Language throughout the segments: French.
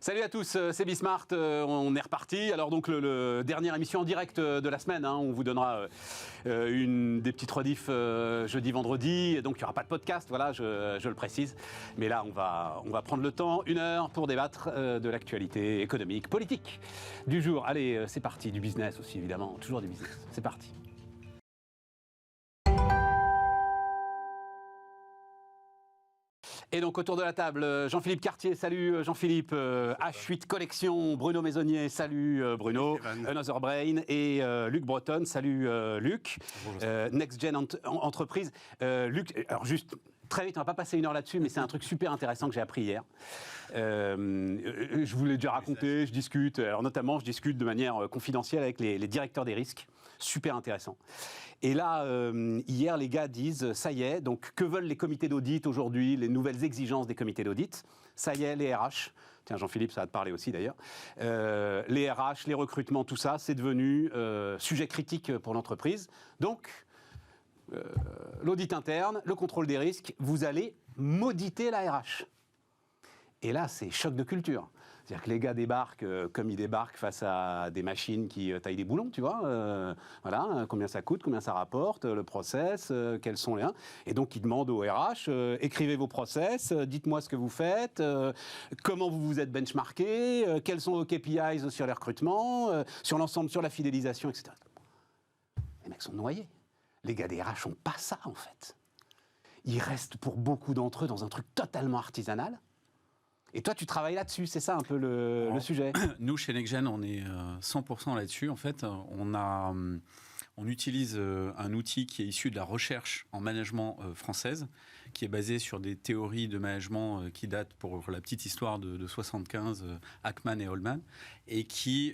Salut à tous, c'est Bismart, on est reparti. Alors donc le dernière émission en direct de la semaine, on vous donnera des petites rediffs jeudi, vendredi, donc il n'y aura pas de podcast, voilà, je le précise. Mais là on va prendre le temps, 1 heure, pour débattre de l'actualité économique, politique du jour. Allez, c'est parti, du business aussi évidemment, toujours du business, c'est parti. Et donc autour de la table, Jean-Philippe Cartier, salut Jean-Philippe, H8 Collection, Bruno Maisonnier, salut Bruno, Another Brain, et Luc Breton, salut Luc, Next Gen Entreprise. Luc, alors juste très vite, on ne va pas passer 1 heure là-dessus, mais c'est un truc super intéressant que j'ai appris hier. Je vous l'ai déjà raconté, je discute, alors notamment je discute de manière confidentielle avec les directeurs des risques, super intéressant. Et là, hier, les gars disent, ça y est, donc que veulent les comités d'audit aujourd'hui, les nouvelles exigences des comités d'audit? Ça y est, les RH, tiens Jean-Philippe, ça va te parler aussi d'ailleurs, les RH, les recrutements, tout ça, c'est devenu sujet critique pour l'entreprise. Donc, l'audit interne, le contrôle des risques, vous allez mauditer la RH. Et là, c'est choc de culture. C'est-à-dire que les gars débarquent comme ils débarquent face à des machines qui taillent des boulons, tu vois. Voilà, combien ça coûte, combien ça rapporte, le process, quels sont les... Et donc, ils demandent au RH, écrivez vos process, dites-moi ce que vous faites, comment vous vous êtes benchmarké, quels sont vos KPIs sur les recrutements, sur l'ensemble, sur la fidélisation, etc. Les mecs sont noyés. Les gars des RH n'ont pas ça, en fait. Ils restent, pour beaucoup d'entre eux, dans un truc totalement artisanal. Et toi, tu travailles là-dessus, c'est ça un peu le sujet? Nous, chez NextGen, on est 100% là-dessus. En fait, on utilise un outil qui est issu de la recherche en management française, qui est basé sur des théories de management qui datent, pour la petite histoire, de 75, Ackman et Holman, et qui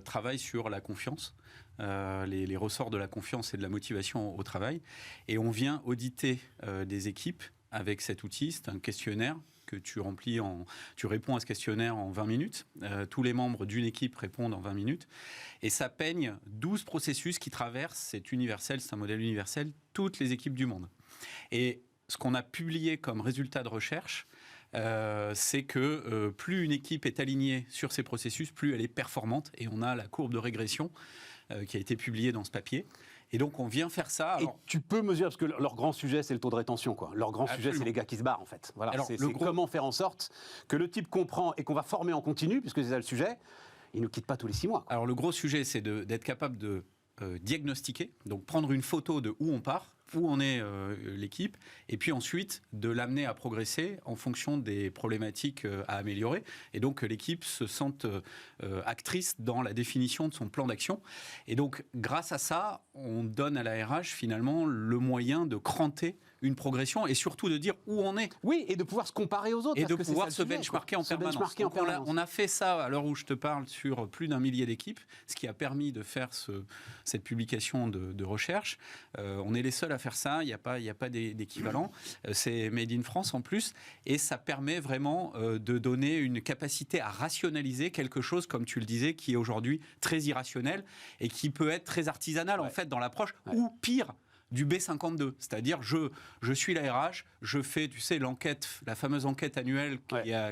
travaille sur la confiance. Les ressorts de la confiance et de la motivation au travail. Et on vient auditer des équipes avec cet outil. C'est un questionnaire que tu remplis, tu réponds à ce questionnaire en 20 minutes. Tous les membres d'une équipe répondent en 20 minutes. Et ça peigne 12 processus qui traversent, c'est universel, c'est un modèle universel, toutes les équipes du monde. Et ce qu'on a publié comme résultat de recherche, c'est que plus une équipe est alignée sur ces processus, plus elle est performante. Et on a la courbe de régression qui a été publiée dans ce papier. Et donc, on vient faire ça. Alors... Et tu peux mesurer, parce que leur grand sujet, c'est le taux de rétention, quoi. Leur grand sujet, c'est les gars qui se barrent, en fait. Voilà. Alors, c'est comment faire en sorte que le type comprend et qu'on va former en continu, puisque c'est ça le sujet, il ne nous quitte pas tous les 6 mois, quoi. Alors, le gros sujet, c'est d'être capable de diagnostiquer, donc prendre une photo de où on part, où en est l'équipe, et puis ensuite de l'amener à progresser en fonction des problématiques à améliorer, et donc que l'équipe se sente actrice dans la définition de son plan d'action. Et donc, grâce à ça, on donne à la RH finalement le moyen de cranter une progression et surtout de dire où on est. Oui, et de pouvoir se comparer aux autres. Et de pouvoir se benchmarker en permanence. On a fait ça, à l'heure où je te parle, sur plus d'1 millier d'équipes, ce qui a permis de faire cette publication de recherche. On est les seuls à faire ça, il n'y a pas d'équivalent. C'est Made in France en plus, et ça permet vraiment de donner une capacité à rationaliser quelque chose, comme tu le disais, qui est aujourd'hui très irrationnel et qui peut être très artisanal en fait dans l'approche, ou pire, du B52, c'est-à-dire je suis la RH, je fais, tu sais, l'enquête, la fameuse enquête annuelle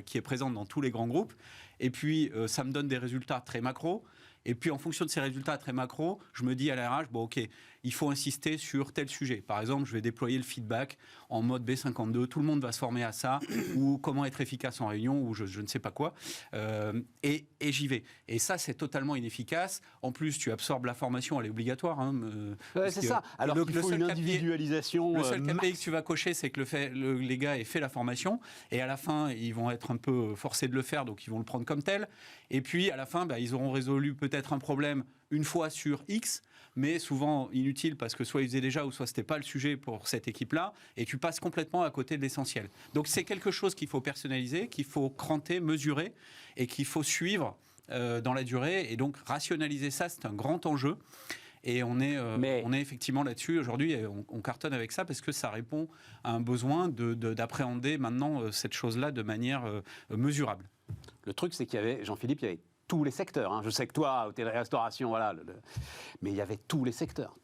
qui est présente dans tous les grands groupes, et puis ça me donne des résultats très macro, et puis en fonction de ces résultats très macro, je me dis à la RH, bon ok, il faut insister sur tel sujet. Par exemple, je vais déployer le feedback en mode B52, tout le monde va se former à ça, ou comment être efficace en réunion, ou je ne sais pas quoi, et j'y vais. Et ça, c'est totalement inefficace. En plus, tu absorbes la formation, elle est obligatoire. C'est ça. Alors qu'il faut une individualisation. Le seul KPI que tu vas cocher, c'est que les gars aient fait la formation, et à la fin, ils vont être un peu forcés de le faire, donc ils vont le prendre comme tel. Et puis, à la fin, ils auront résolu peut-être un problème une fois sur X, mais souvent inutile parce que soit ils faisaient déjà ou soit c'était pas le sujet pour cette équipe-là, et tu passes complètement à côté de l'essentiel. Donc c'est quelque chose qu'il faut personnaliser, qu'il faut cranter, mesurer, et qu'il faut suivre dans la durée, et donc rationaliser ça, c'est un grand enjeu. Et on est effectivement là-dessus aujourd'hui, et on cartonne avec ça parce que ça répond à un besoin d'appréhender maintenant cette chose-là de manière mesurable. Le truc, c'est qu'il y avait, Jean-Philippe, il y avait tous les secteurs. Je sais que toi, hôtellerie-restauration, voilà. Mais il y avait tous les secteurs.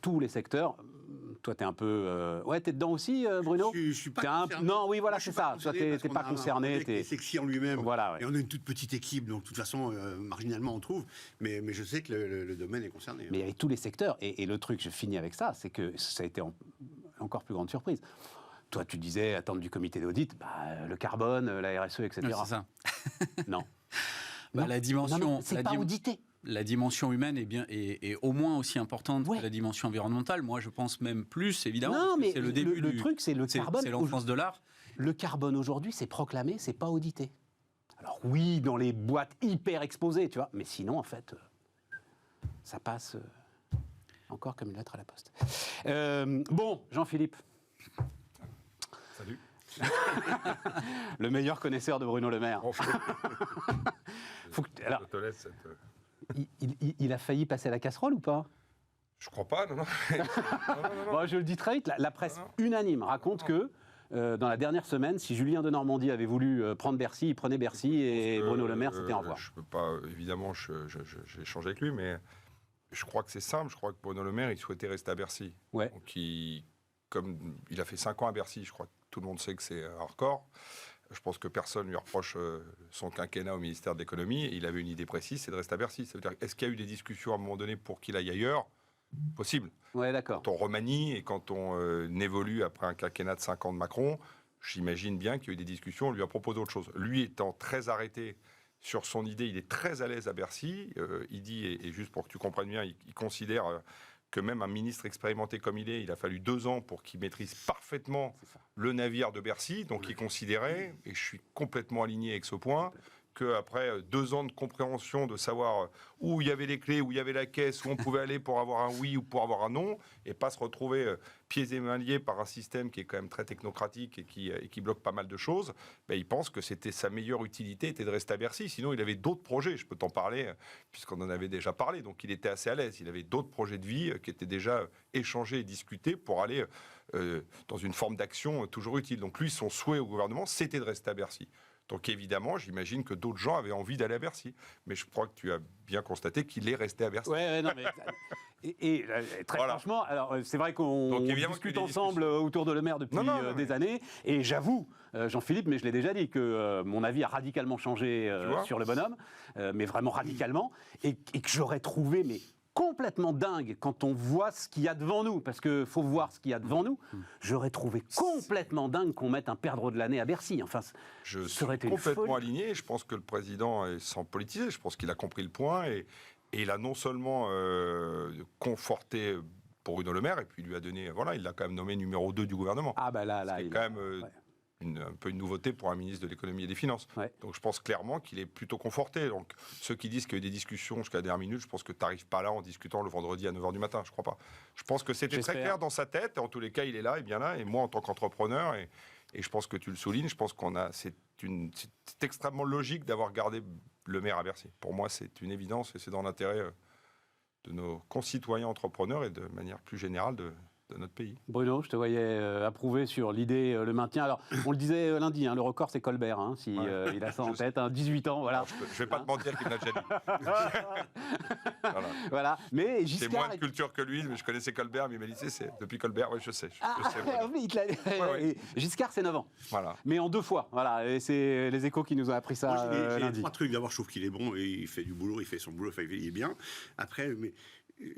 toi, t'es un peu... Ouais, t'es dedans aussi, Bruno? Je suis pas concerné. Non, oui, voilà, c'est ça. Toi, t'es pas concerné. T'es sexy en lui-même. Voilà, ouais. Et on a une toute petite équipe, donc de toute façon, marginalement, on trouve. Mais je sais que le domaine est concerné. Mais avec tous les secteurs. Et le truc, je finis avec ça, c'est que ça a été encore plus grande surprise. Toi, tu disais attendre du comité d'audit, le carbone, la RSE, etc. Oui, c'est ça. Non. Non. La dimension... Non, c'est pas audité. La dimension humaine est au moins aussi importante que la dimension environnementale. Moi, je pense même plus, évidemment. Non, mais c'est le début le truc, c'est le carbone. C'est l'enfance de l'art. Le carbone aujourd'hui, c'est proclamé, c'est pas audité. Alors oui, dans les boîtes hyper exposées, tu vois, mais sinon, en fait, ça passe encore comme une lettre à la poste. Bon, Jean-Philippe. Salut. Le meilleur connaisseur de Bruno Le Maire. Alors, je te laisse cette... Il a failli passer à la casserole ou pas? Je crois pas, non. Bon, je le dis très vite, la presse unanime raconte que dans la dernière semaine, si Julien Denormandie avait voulu prendre Bercy, il prenait Bercy et Bruno Le Maire, c'était au revoir. Je peux pas, évidemment, j'ai échangé avec lui, mais je crois que c'est simple. Je crois que Bruno Le Maire, il souhaitait rester à Bercy. Ouais. Donc, comme il a fait 5 ans à Bercy, je crois que tout le monde sait que c'est un record. Je pense que personne lui reproche son quinquennat au ministère de l'économie. Il avait une idée précise, c'est de rester à Bercy. Ça veut dire, est-ce qu'il y a eu des discussions à un moment donné pour qu'il aille ailleurs? Possible. Ouais, d'accord. Quand on remanie et quand on évolue après un quinquennat de 5 ans de Macron, j'imagine bien qu'il y a eu des discussions, on lui a proposé autre chose. Lui étant très arrêté sur son idée, il est très à l'aise à Bercy. Il dit, et juste pour que tu comprennes bien, il considère que même un ministre expérimenté comme il a fallu 2 ans pour qu'il maîtrise parfaitement le navire de Bercy. Donc il considérait, et je suis complètement aligné avec ce point, qu'après 2 ans de compréhension, de savoir où il y avait les clés, où il y avait la caisse, où on pouvait aller pour avoir un oui ou pour avoir un non, et pas se retrouver pieds et mains liés par un système qui est quand même très technocratique et qui bloque pas mal de choses, il pense que c'était sa meilleure utilité était de rester à Bercy. Sinon, il avait d'autres projets, je peux t'en parler, puisqu'on en avait déjà parlé, donc il était assez à l'aise. Il avait d'autres projets de vie qui étaient déjà échangés et discutés pour aller dans une forme d'action toujours utile. Donc lui, son souhait au gouvernement, c'était de rester à Bercy. Donc évidemment, j'imagine que d'autres gens avaient envie d'aller à Bercy. Mais je crois que tu as bien constaté qu'il est resté à Bercy. Ouais, non, mais... Et très franchement, alors c'est vrai qu'on discute ensemble autour de Le Maire depuis des années. Et j'avoue, Jean-Philippe, mais je l'ai déjà dit, que mon avis a radicalement changé sur le bonhomme, mais vraiment radicalement. Et que j'aurais trouvé... complètement dingue quand on voit ce qu'il y a devant nous, parce qu'il faut voir ce qu'il y a devant nous. J'aurais trouvé complètement dingue qu'on mette un perdreau de l'année à Bercy. Enfin, je suis complètement aligné. Je pense que le président est sans politiser. Je pense qu'il a compris le point et il a non seulement conforté pour Bruno Le Maire, et puis il lui a donné, voilà, il l'a quand même nommé numéro 2 du gouvernement. Ah ben là, c'est quand même un peu une nouveauté pour un ministre de l'économie et des finances. Ouais. Donc je pense clairement qu'il est plutôt conforté. Donc ceux qui disent qu'il y a eu des discussions jusqu'à la dernière minute, je pense que tu n'arrives pas là en discutant le vendredi à 9h du matin. Je crois pas. Je pense que c'était très clair dans sa tête. En tous les cas, il est là, et bien là. Et moi, en tant qu'entrepreneur, et je pense que tu le soulignes, je pense c'est extrêmement logique d'avoir gardé Le Maire à Bercy. Pour moi, c'est une évidence et c'est dans l'intérêt de nos concitoyens entrepreneurs et de manière plus générale de notre pays. Bruno, je te voyais approuver sur l'idée, le maintien. Alors, on le disait lundi, le record c'est Colbert, si il a ça en tête, 18 ans, voilà. Alors, je ne vais pas te mentir qu'il me l'a déjà dit. voilà. Mais Giscard... C'est moins de culture que lui, mais je connaissais Colbert, mais il m'a dit, c'est depuis Colbert, oui, je sais. Giscard, c'est 9 ans. Voilà. Mais en 2 fois, voilà. Et c'est les Échos qui nous ont appris ça lundi. J'ai 3 trucs. D'abord, je trouve qu'il est bon, et il fait du boulot, il fait son boulot, il est bien. Après,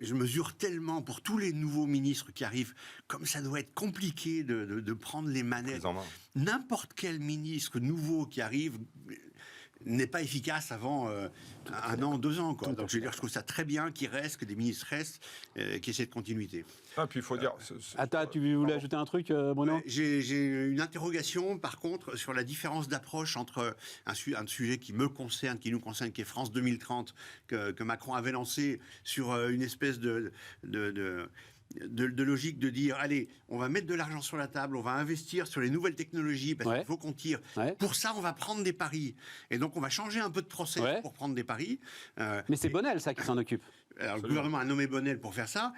je mesure tellement pour tous les nouveaux ministres qui arrivent, comme ça doit être compliqué de prendre les manettes. N'importe quel ministre nouveau qui arrive n'est pas efficace avant 1 an, 2 ans. Quoi. Donc je trouve ça très bien qu'il reste, que des ministres restent, qui essaient de continuité. Ah, puis il faut dire... Attends, tu voulais ajouter un truc, Bruno ? J'ai une interrogation, par contre, sur la différence d'approche entre un sujet qui me concerne, qui nous concerne, qui est France 2030, que Macron avait lancé sur une espèce de logique de dire, allez, on va mettre de l'argent sur la table, on va investir sur les nouvelles technologies, parce qu'il faut qu'on tire. Pour ça, on va prendre des paris. Et donc, on va changer un peu de process pour prendre des paris. Mais c'est Bonnel, ça, qui s'en occupe. Alors, le gouvernement a nommé Bonnel pour faire ça,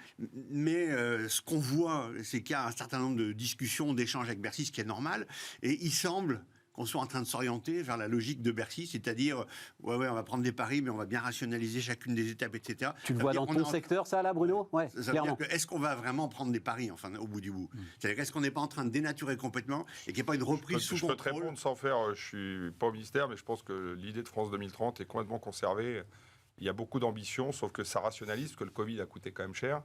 mais ce qu'on voit, c'est qu'il y a un certain nombre de discussions, d'échanges avec Bercy, ce qui est normal, et il semble qu'on soit en train de s'orienter vers la logique de Bercy, c'est-à-dire, ouais, on va prendre des paris, mais on va bien rationaliser chacune des étapes, etc. Tu le vois dans ton secteur, ça, là, Bruno? Ouais, ça veut dire que, est-ce qu'on va vraiment prendre des paris, enfin, au bout du bout? C'est-à-dire, est-ce qu'on n'est pas en train de dénaturer complètement et qu'il n'y ait pas une reprise sous contrôle? Je peux te répondre sans faire, je suis pas au ministère, mais je pense que l'idée de France 2030 est complètement conservée. Il y a beaucoup d'ambition, sauf que ça rationalise, parce que le Covid a coûté quand même cher,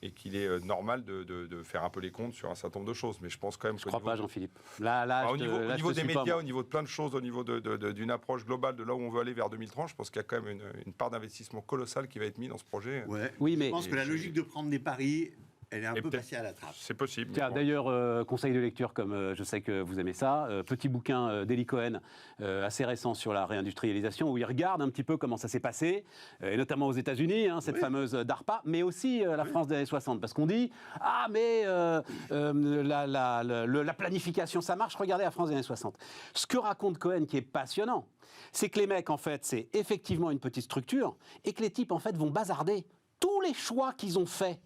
et qu'il est normal de faire un peu les comptes sur un certain nombre de choses. Mais je pense quand même... Je ne crois pas, Jean-Philippe. Au niveau des médias, au niveau de plein de choses, au niveau d'une approche globale de là où on veut aller vers 2030, je pense qu'il y a quand même une part d'investissement colossale qui va être mise dans ce projet. Ouais. Oui, mais... Je pense que la logique de prendre des paris... Elle est un peu passée à la trappe. C'est possible. Tiens, d'ailleurs, conseil de lecture, comme je sais que vous aimez ça, petit bouquin d'Eli Cohen, assez récent sur la réindustrialisation, où il regarde un petit peu comment ça s'est passé, et notamment aux États-Unis, cette fameuse DARPA, mais aussi la France des années 60. Parce qu'on dit, ah, mais la planification, ça marche, regardez la France des années 60. Ce que raconte Cohen, qui est passionnant, c'est que les mecs, en fait, c'est effectivement une petite structure, et que les types, en fait, vont bazarder tous les choix qu'ils ont faits,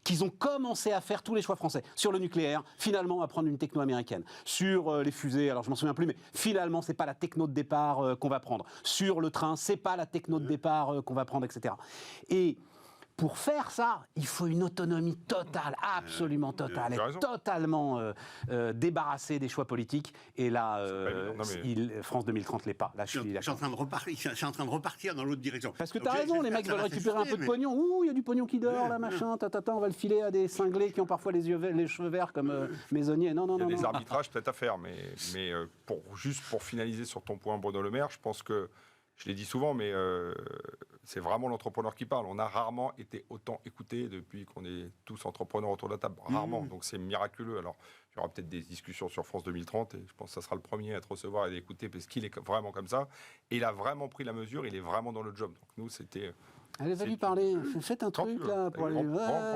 qu'ils ont commencé à faire tous les choix français. Sur le nucléaire, finalement, à prendre une techno américaine. Sur les fusées, alors je m'en souviens plus, mais finalement, c'est pas la techno de départ qu'on va prendre. Sur le train, c'est pas la techno de départ qu'on va prendre, etc. Et pour faire ça, il faut une autonomie totale, absolument totale, et totalement débarrassée des choix politiques. Et là, France 2030 l'est pas. Là, je suis en train de repartir dans l'autre direction. Parce que tu as raison, les mecs veulent récupérer un peu de pognon. Ouh, il y a du pognon qui dort, là, machin, on va le filer à des cinglés qui ont parfois les cheveux verts comme Maisonnier. Non. Il y a des arbitrages peut-être à faire, mais juste pour finaliser sur ton point, Bruno Le Maire, je pense que, je l'ai dit souvent, mais c'est vraiment l'entrepreneur qui parle. On a rarement été autant écouté depuis qu'on est tous entrepreneurs autour de la table. Rarement. Donc c'est miraculeux. Alors, il y aura peut-être des discussions sur France 2030 et je pense que ça sera le premier à te recevoir et d'écouter parce qu'il est vraiment comme ça. Et il a vraiment pris la mesure. Il est vraiment dans le job. Donc nous, c'était... Allez, va lui parler. Faites un truc, là, pour aller...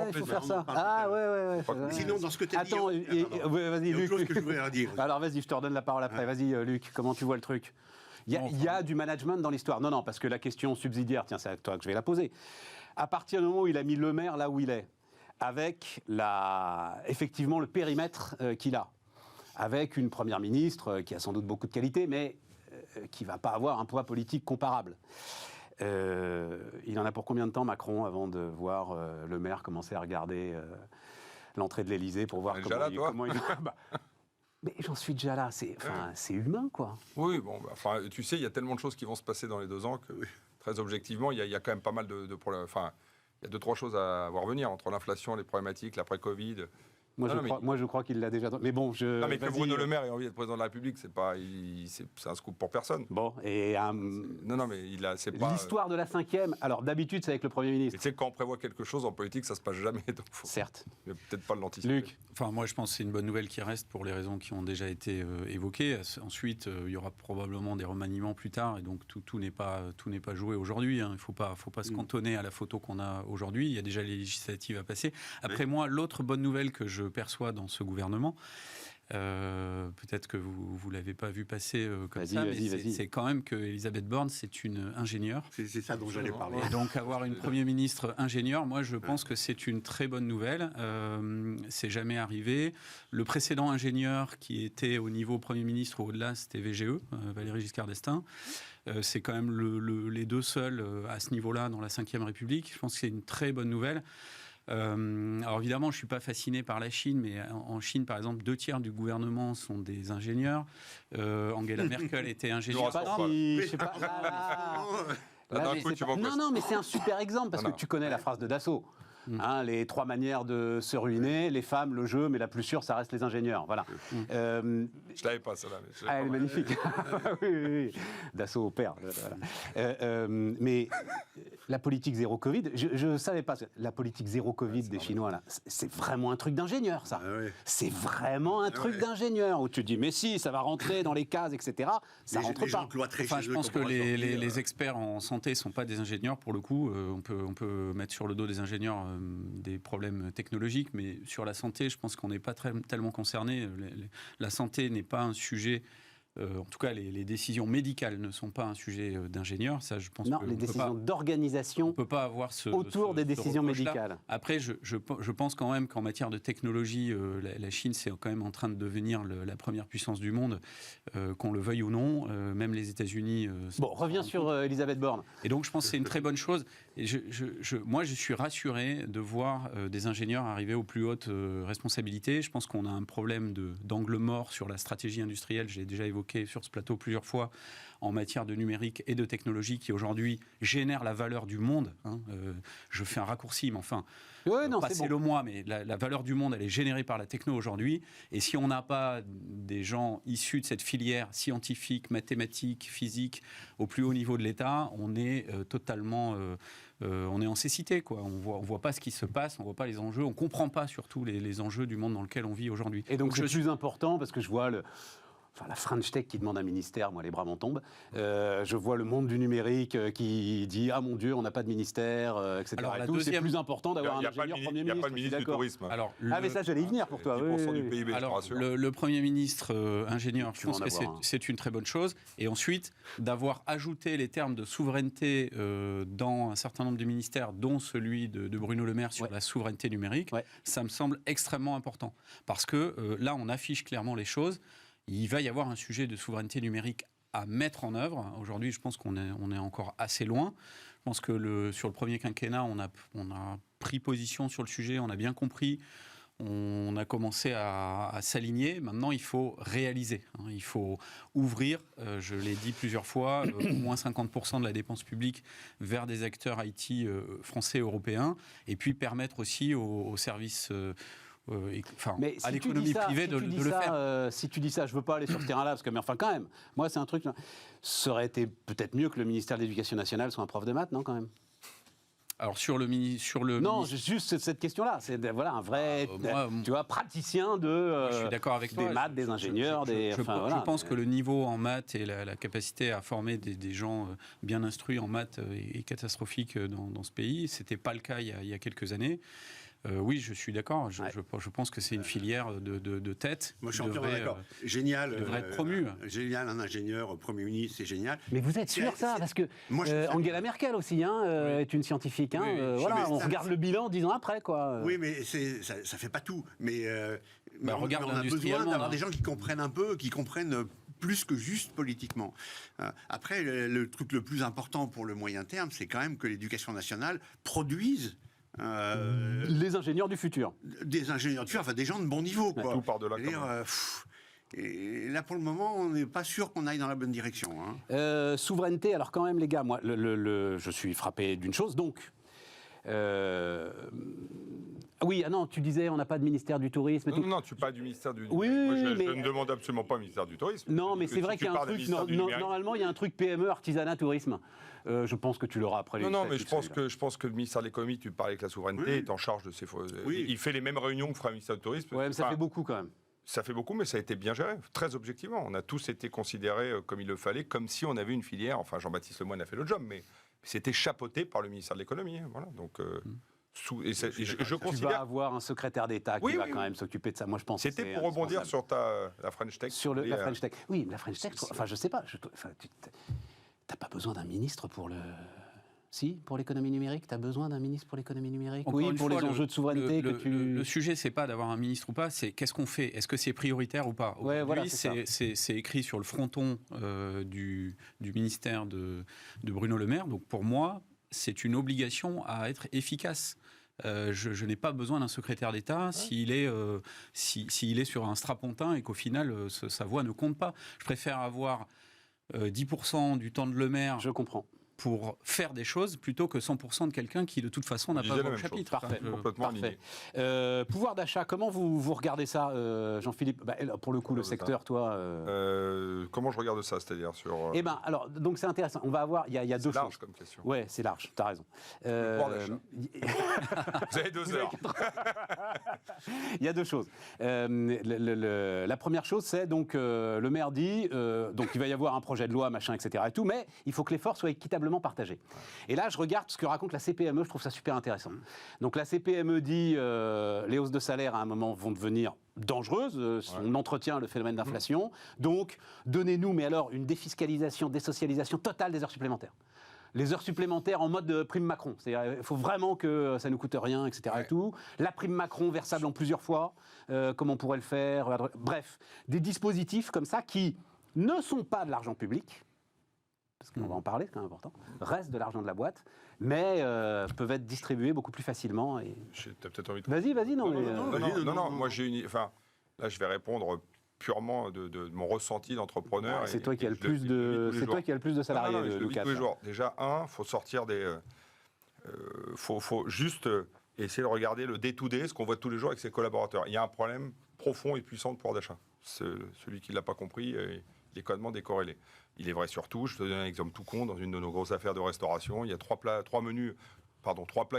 il faut faire ça. Ah, ouais. Sinon, dans ce que tu as dit... Attends, vas-y, Luc. Chose que je voudrais dire. Alors, vas-y, je te redonne la parole après. Vas-y, Luc, comment tu vois le truc? Il y a du management dans l'histoire. Non, parce que la question subsidiaire, tiens, c'est à toi que je vais la poser. À partir du moment où il a mis le maire là où il est, avec effectivement le périmètre qu'il a, avec une première ministre qui a sans doute beaucoup de qualités, mais qui ne va pas avoir un poids politique comparable. Il en a pour combien de temps, Macron, avant de voir le maire commencer à regarder l'entrée de l'Élysée pour voir comment il va Mais j'en suis déjà là, c'est humain, quoi. Oui, tu sais, il y a tellement de choses qui vont se passer dans les 2 ans que, très objectivement, il y a quand même pas mal de problèmes. Enfin, il y a 2-3 choses à voir venir, entre l'inflation, les problématiques, l'après-Covid. Moi, je crois qu'il l'a déjà... Mais bon, mais que Bruno Le Maire ait envie d'être président de la République, c'est un scoop pour personne. Bon, et... mais c'est pas... L'histoire de la 5e, alors d'habitude, c'est avec le Premier ministre. Tu sais, quand on prévoit quelque chose en politique, ça se passe jamais. Donc certes. Il n'y a peut-être pas de l'anticiper. Luc. Enfin, moi, je pense que c'est une bonne nouvelle qui reste pour les raisons qui ont déjà été évoquées. Ensuite, il y aura probablement des remaniements plus tard, et donc tout n'est pas joué aujourd'hui. Il ne faut pas se cantonner à la photo qu'on a aujourd'hui. Il y a déjà les législatives à passer. Après moi, l'autre bonne nouvelle que je perçois dans ce gouvernement, peut-être que vous ne l'avez pas vu passer comme ça, mais c'est quand même qu'Elisabeth Borne, c'est une ingénieure. C'est ça dont j'allais parler. Et donc avoir une Premier ministre ingénieure, moi je pense que c'est une très bonne nouvelle. C'est jamais arrivé. Le précédent ingénieur qui était au niveau Premier ministre ou au-delà, c'était VGE, Valéry Giscard d'Estaing. C'est quand même les deux seuls à ce niveau-là dans la Ve République. Je pense que c'est une très bonne nouvelle. Alors évidemment, je ne suis pas fasciné par la Chine, mais en Chine, par exemple, 2/3 du gouvernement sont des ingénieurs. Angela Merkel était ingénieure. Je sais pas. Non, mais c'est un super exemple, parce que tu connais la phrase de Dassault. Les 3 manières de se ruiner, les femmes, le jeu, mais la plus sûre, ça reste les ingénieurs. Voilà. Je l'avais pas, celle-là. Elle est magnifique. oui. Dassault au père. Mais la politique zéro Covid, je ne savais pas. La politique zéro Covid des Chinois, là, c'est vraiment un truc d'ingénieur, ça. C'est vraiment un truc d'ingénieur, où tu te dis, mais si, ça va rentrer dans les cases, etc. Ça rentre pas. Enfin, je pense que les experts en santé ne sont pas des ingénieurs, pour le coup. On peut mettre sur le dos des ingénieurs des problèmes technologiques, mais sur la santé, je pense qu'on n'est pas tellement concerné. La santé n'est pas un sujet en tout cas, les décisions médicales ne sont pas un sujet d'ingénieur. Ça, je pense. Non, les décisions d'organisation. On peut pas avoir autour des décisions médicales. Après, je pense quand même qu'en matière de technologie, la Chine, c'est quand même en train de devenir la première puissance du monde, qu'on le veuille ou non. Même les États-Unis. Bon, reviens sur Elisabeth Borne. Et donc, je pense que c'est une très bonne chose. Et moi, je suis rassuré de voir des ingénieurs arriver aux plus hautes responsabilités. Je pense qu'on a un problème d'angle mort sur la stratégie industrielle. J'ai déjà évoqué sur ce plateau plusieurs fois, en matière de numérique et de technologie qui aujourd'hui génère la valeur du monde. Je fais un raccourci, mais enfin, passez-le moi, mais la valeur du monde, elle est générée par la techno aujourd'hui. Et si on n'a pas des gens issus de cette filière scientifique, mathématique, physique, au plus haut niveau de l'État, on est totalement... on est en cécité, quoi. On voit pas ce qui se passe, on voit pas les enjeux, on comprend pas surtout les enjeux du monde dans lequel on vit aujourd'hui. Et donc c'est plus important parce que je vois la French Tech qui demande un ministère, moi les bras m'en tombent. Je vois le monde du numérique qui dit ah mon Dieu, on n'a pas de ministère, etc. Alors, c'est plus important d'avoir un ingénieur Premier ministre. Il n'y a pas de ministre du tourisme. Alors, mais ça j'allais y venir pour toi. 10% du PIB, alors, le Premier ministre ingénieur, je pense que c'est une très bonne chose. Et ensuite, d'avoir ajouté les termes de souveraineté dans un certain nombre de ministères, dont celui de Bruno Le Maire sur la souveraineté numérique, ça me semble extrêmement important. Parce que là, on affiche clairement les choses. Il va y avoir un sujet de souveraineté numérique à mettre en œuvre. Aujourd'hui, je pense qu'on est encore assez loin. Je pense que sur le premier quinquennat, on a pris position sur le sujet, on a bien compris, on a commencé à s'aligner. Maintenant, il faut réaliser. Il faut ouvrir, je l'ai dit plusieurs fois, au moins 50% de la dépense publique vers des acteurs IT français et européens, et puis permettre aussi aux services... mais à l'économie privée de le faire. Si tu dis ça, je ne veux pas aller sur ce terrain-là, parce que, mais enfin, quand même, moi, c'est un truc. Ça aurait été peut-être mieux que le ministère de l'Éducation nationale soit un prof de maths, non, quand même? Alors non, juste cette question-là, c'est un vrai, tu vois, praticien je suis d'accord avec des maths, des ingénieurs, je pense que le niveau en maths et la capacité à former des gens bien instruits en maths est catastrophique dans ce pays. C'était pas le cas il y a quelques années. Oui, je suis d'accord. Je pense que c'est une filière de tête. Moi, je suis entièrement d'accord. Génial. Devrait être promu. Génial, un ingénieur Premier ministre, c'est génial. Mais vous êtes sûr ça? Parce que Angela Merkel aussi est une scientifique. On regarde le bilan 10 ans après, quoi. Oui, mais ça fait pas tout. Mais on a besoin d'avoir des gens qui comprennent un peu, qui comprennent plus que juste politiquement. Après, le truc le plus important pour le moyen terme, c'est quand même que l'éducation nationale produise les ingénieurs du futur. Des ingénieurs du futur, enfin des gens de bon niveau, quoi. Tout part de là. Et là, pour le moment, on n'est pas sûr qu'on aille dans la bonne direction. Souveraineté, alors quand même, les gars, moi, je suis frappé d'une chose, donc... Oui, non, tu disais on n'a pas de ministère du tourisme. Non, tu parles du ministère du... Oui, je ne demande absolument pas un ministère du tourisme. Non, mais c'est vrai qu'il y a un truc... Normalement, il y a un truc PME, artisanat, tourisme. Je pense que tu l'auras après. Non, mais je pense que le ministère de l'économie, tu parlais avec la souveraineté, est en charge de ces... Il fait les mêmes réunions que fera le ministère du tourisme. Oui, mais ça fait beaucoup quand même. Ça fait beaucoup, mais ça a été bien géré, très objectivement. On a tous été considérés comme il le fallait, comme si on avait une filière. Enfin, Jean-Baptiste Lemoyne a fait le job, mais c'était chapeauté par le ministère de l'économie. Voilà, donc... je considère... Tu vas avoir un secrétaire d'État qui va quand même s'occuper de ça. Moi, je pense. C'était pour rebondir sur la French Tech. Sur la French Tech. Oui, la French Tech. Enfin, je sais pas. T'as pas besoin d'un ministre pour le. Si, pour l'économie numérique, tu as besoin d'un ministre pour l'économie numérique. Oui, pour les enjeux de souveraineté le sujet, c'est pas d'avoir un ministre ou pas, c'est qu'est-ce qu'on fait. Est-ce que c'est prioritaire ou pas? Aujourd'hui, c'est écrit sur le fronton du ministère de Bruno Le Maire. Donc pour moi, c'est une obligation à être efficace. Je n'ai pas besoin d'un secrétaire d'État s'il est sur un strapontin et qu'au final, sa voix ne compte pas. Je préfère avoir 10% du temps de Le Maire. Je comprends. Pour faire des choses plutôt que 100% de quelqu'un qui de toute façon n'a pas le chapitre. Parfait. Complètement parfait. Pouvoir d'achat, comment vous regardez ça, Jean-Philippe? Pour le coup, le secteur, toi... Comment je regarde ça, c'est-à-dire sur... Eh bien, alors, donc c'est intéressant. On va avoir, il y a deux choses. C'est large comme question. Ouais, c'est large, t'as raison. Pouvoir d'achat. Vous avez 2 heures. Il y a deux choses. La première chose, c'est donc, le maire dit, donc il va y avoir un projet de loi, machin, etc. et tout, mais il faut que l'effort soit équitablement partagé. Et là, je regarde ce que raconte la CPME, je trouve ça super intéressant. Donc la CPME dit les hausses de salaire à un moment vont devenir dangereuse, on entretient le phénomène d'inflation. Donc, donnez-nous, mais alors, une défiscalisation, désocialisation totale des heures supplémentaires. Les heures supplémentaires en mode prime Macron. C'est-à-dire, il faut vraiment que ça ne coûte rien, etc. Et tout. La prime Macron versable en plusieurs fois, comme on pourrait le faire. Bref, des dispositifs comme ça qui ne sont pas de l'argent public, parce qu'on va en parler, c'est quand même important, restent de l'argent de la boîte, mais peuvent être distribués beaucoup plus facilement. Et... T'as peut-être envie de... Vas-y, non. Non, moi j'ai une... Enfin, là, je vais répondre purement de mon ressenti d'entrepreneur. C'est toi qui as le plus de salariés, Lucas. Tous les jours. Déjà, il faut sortir des... faut juste essayer de regarder le day-to-day, ce qu'on voit tous les jours avec ses collaborateurs. Il y a un problème profond et puissant de pouvoir d'achat. Celui qui ne l'a pas compris, il est complètement décorrélé. Il est vrai surtout, je te donne un exemple tout con, dans une de nos grosses affaires de restauration, il y a trois plats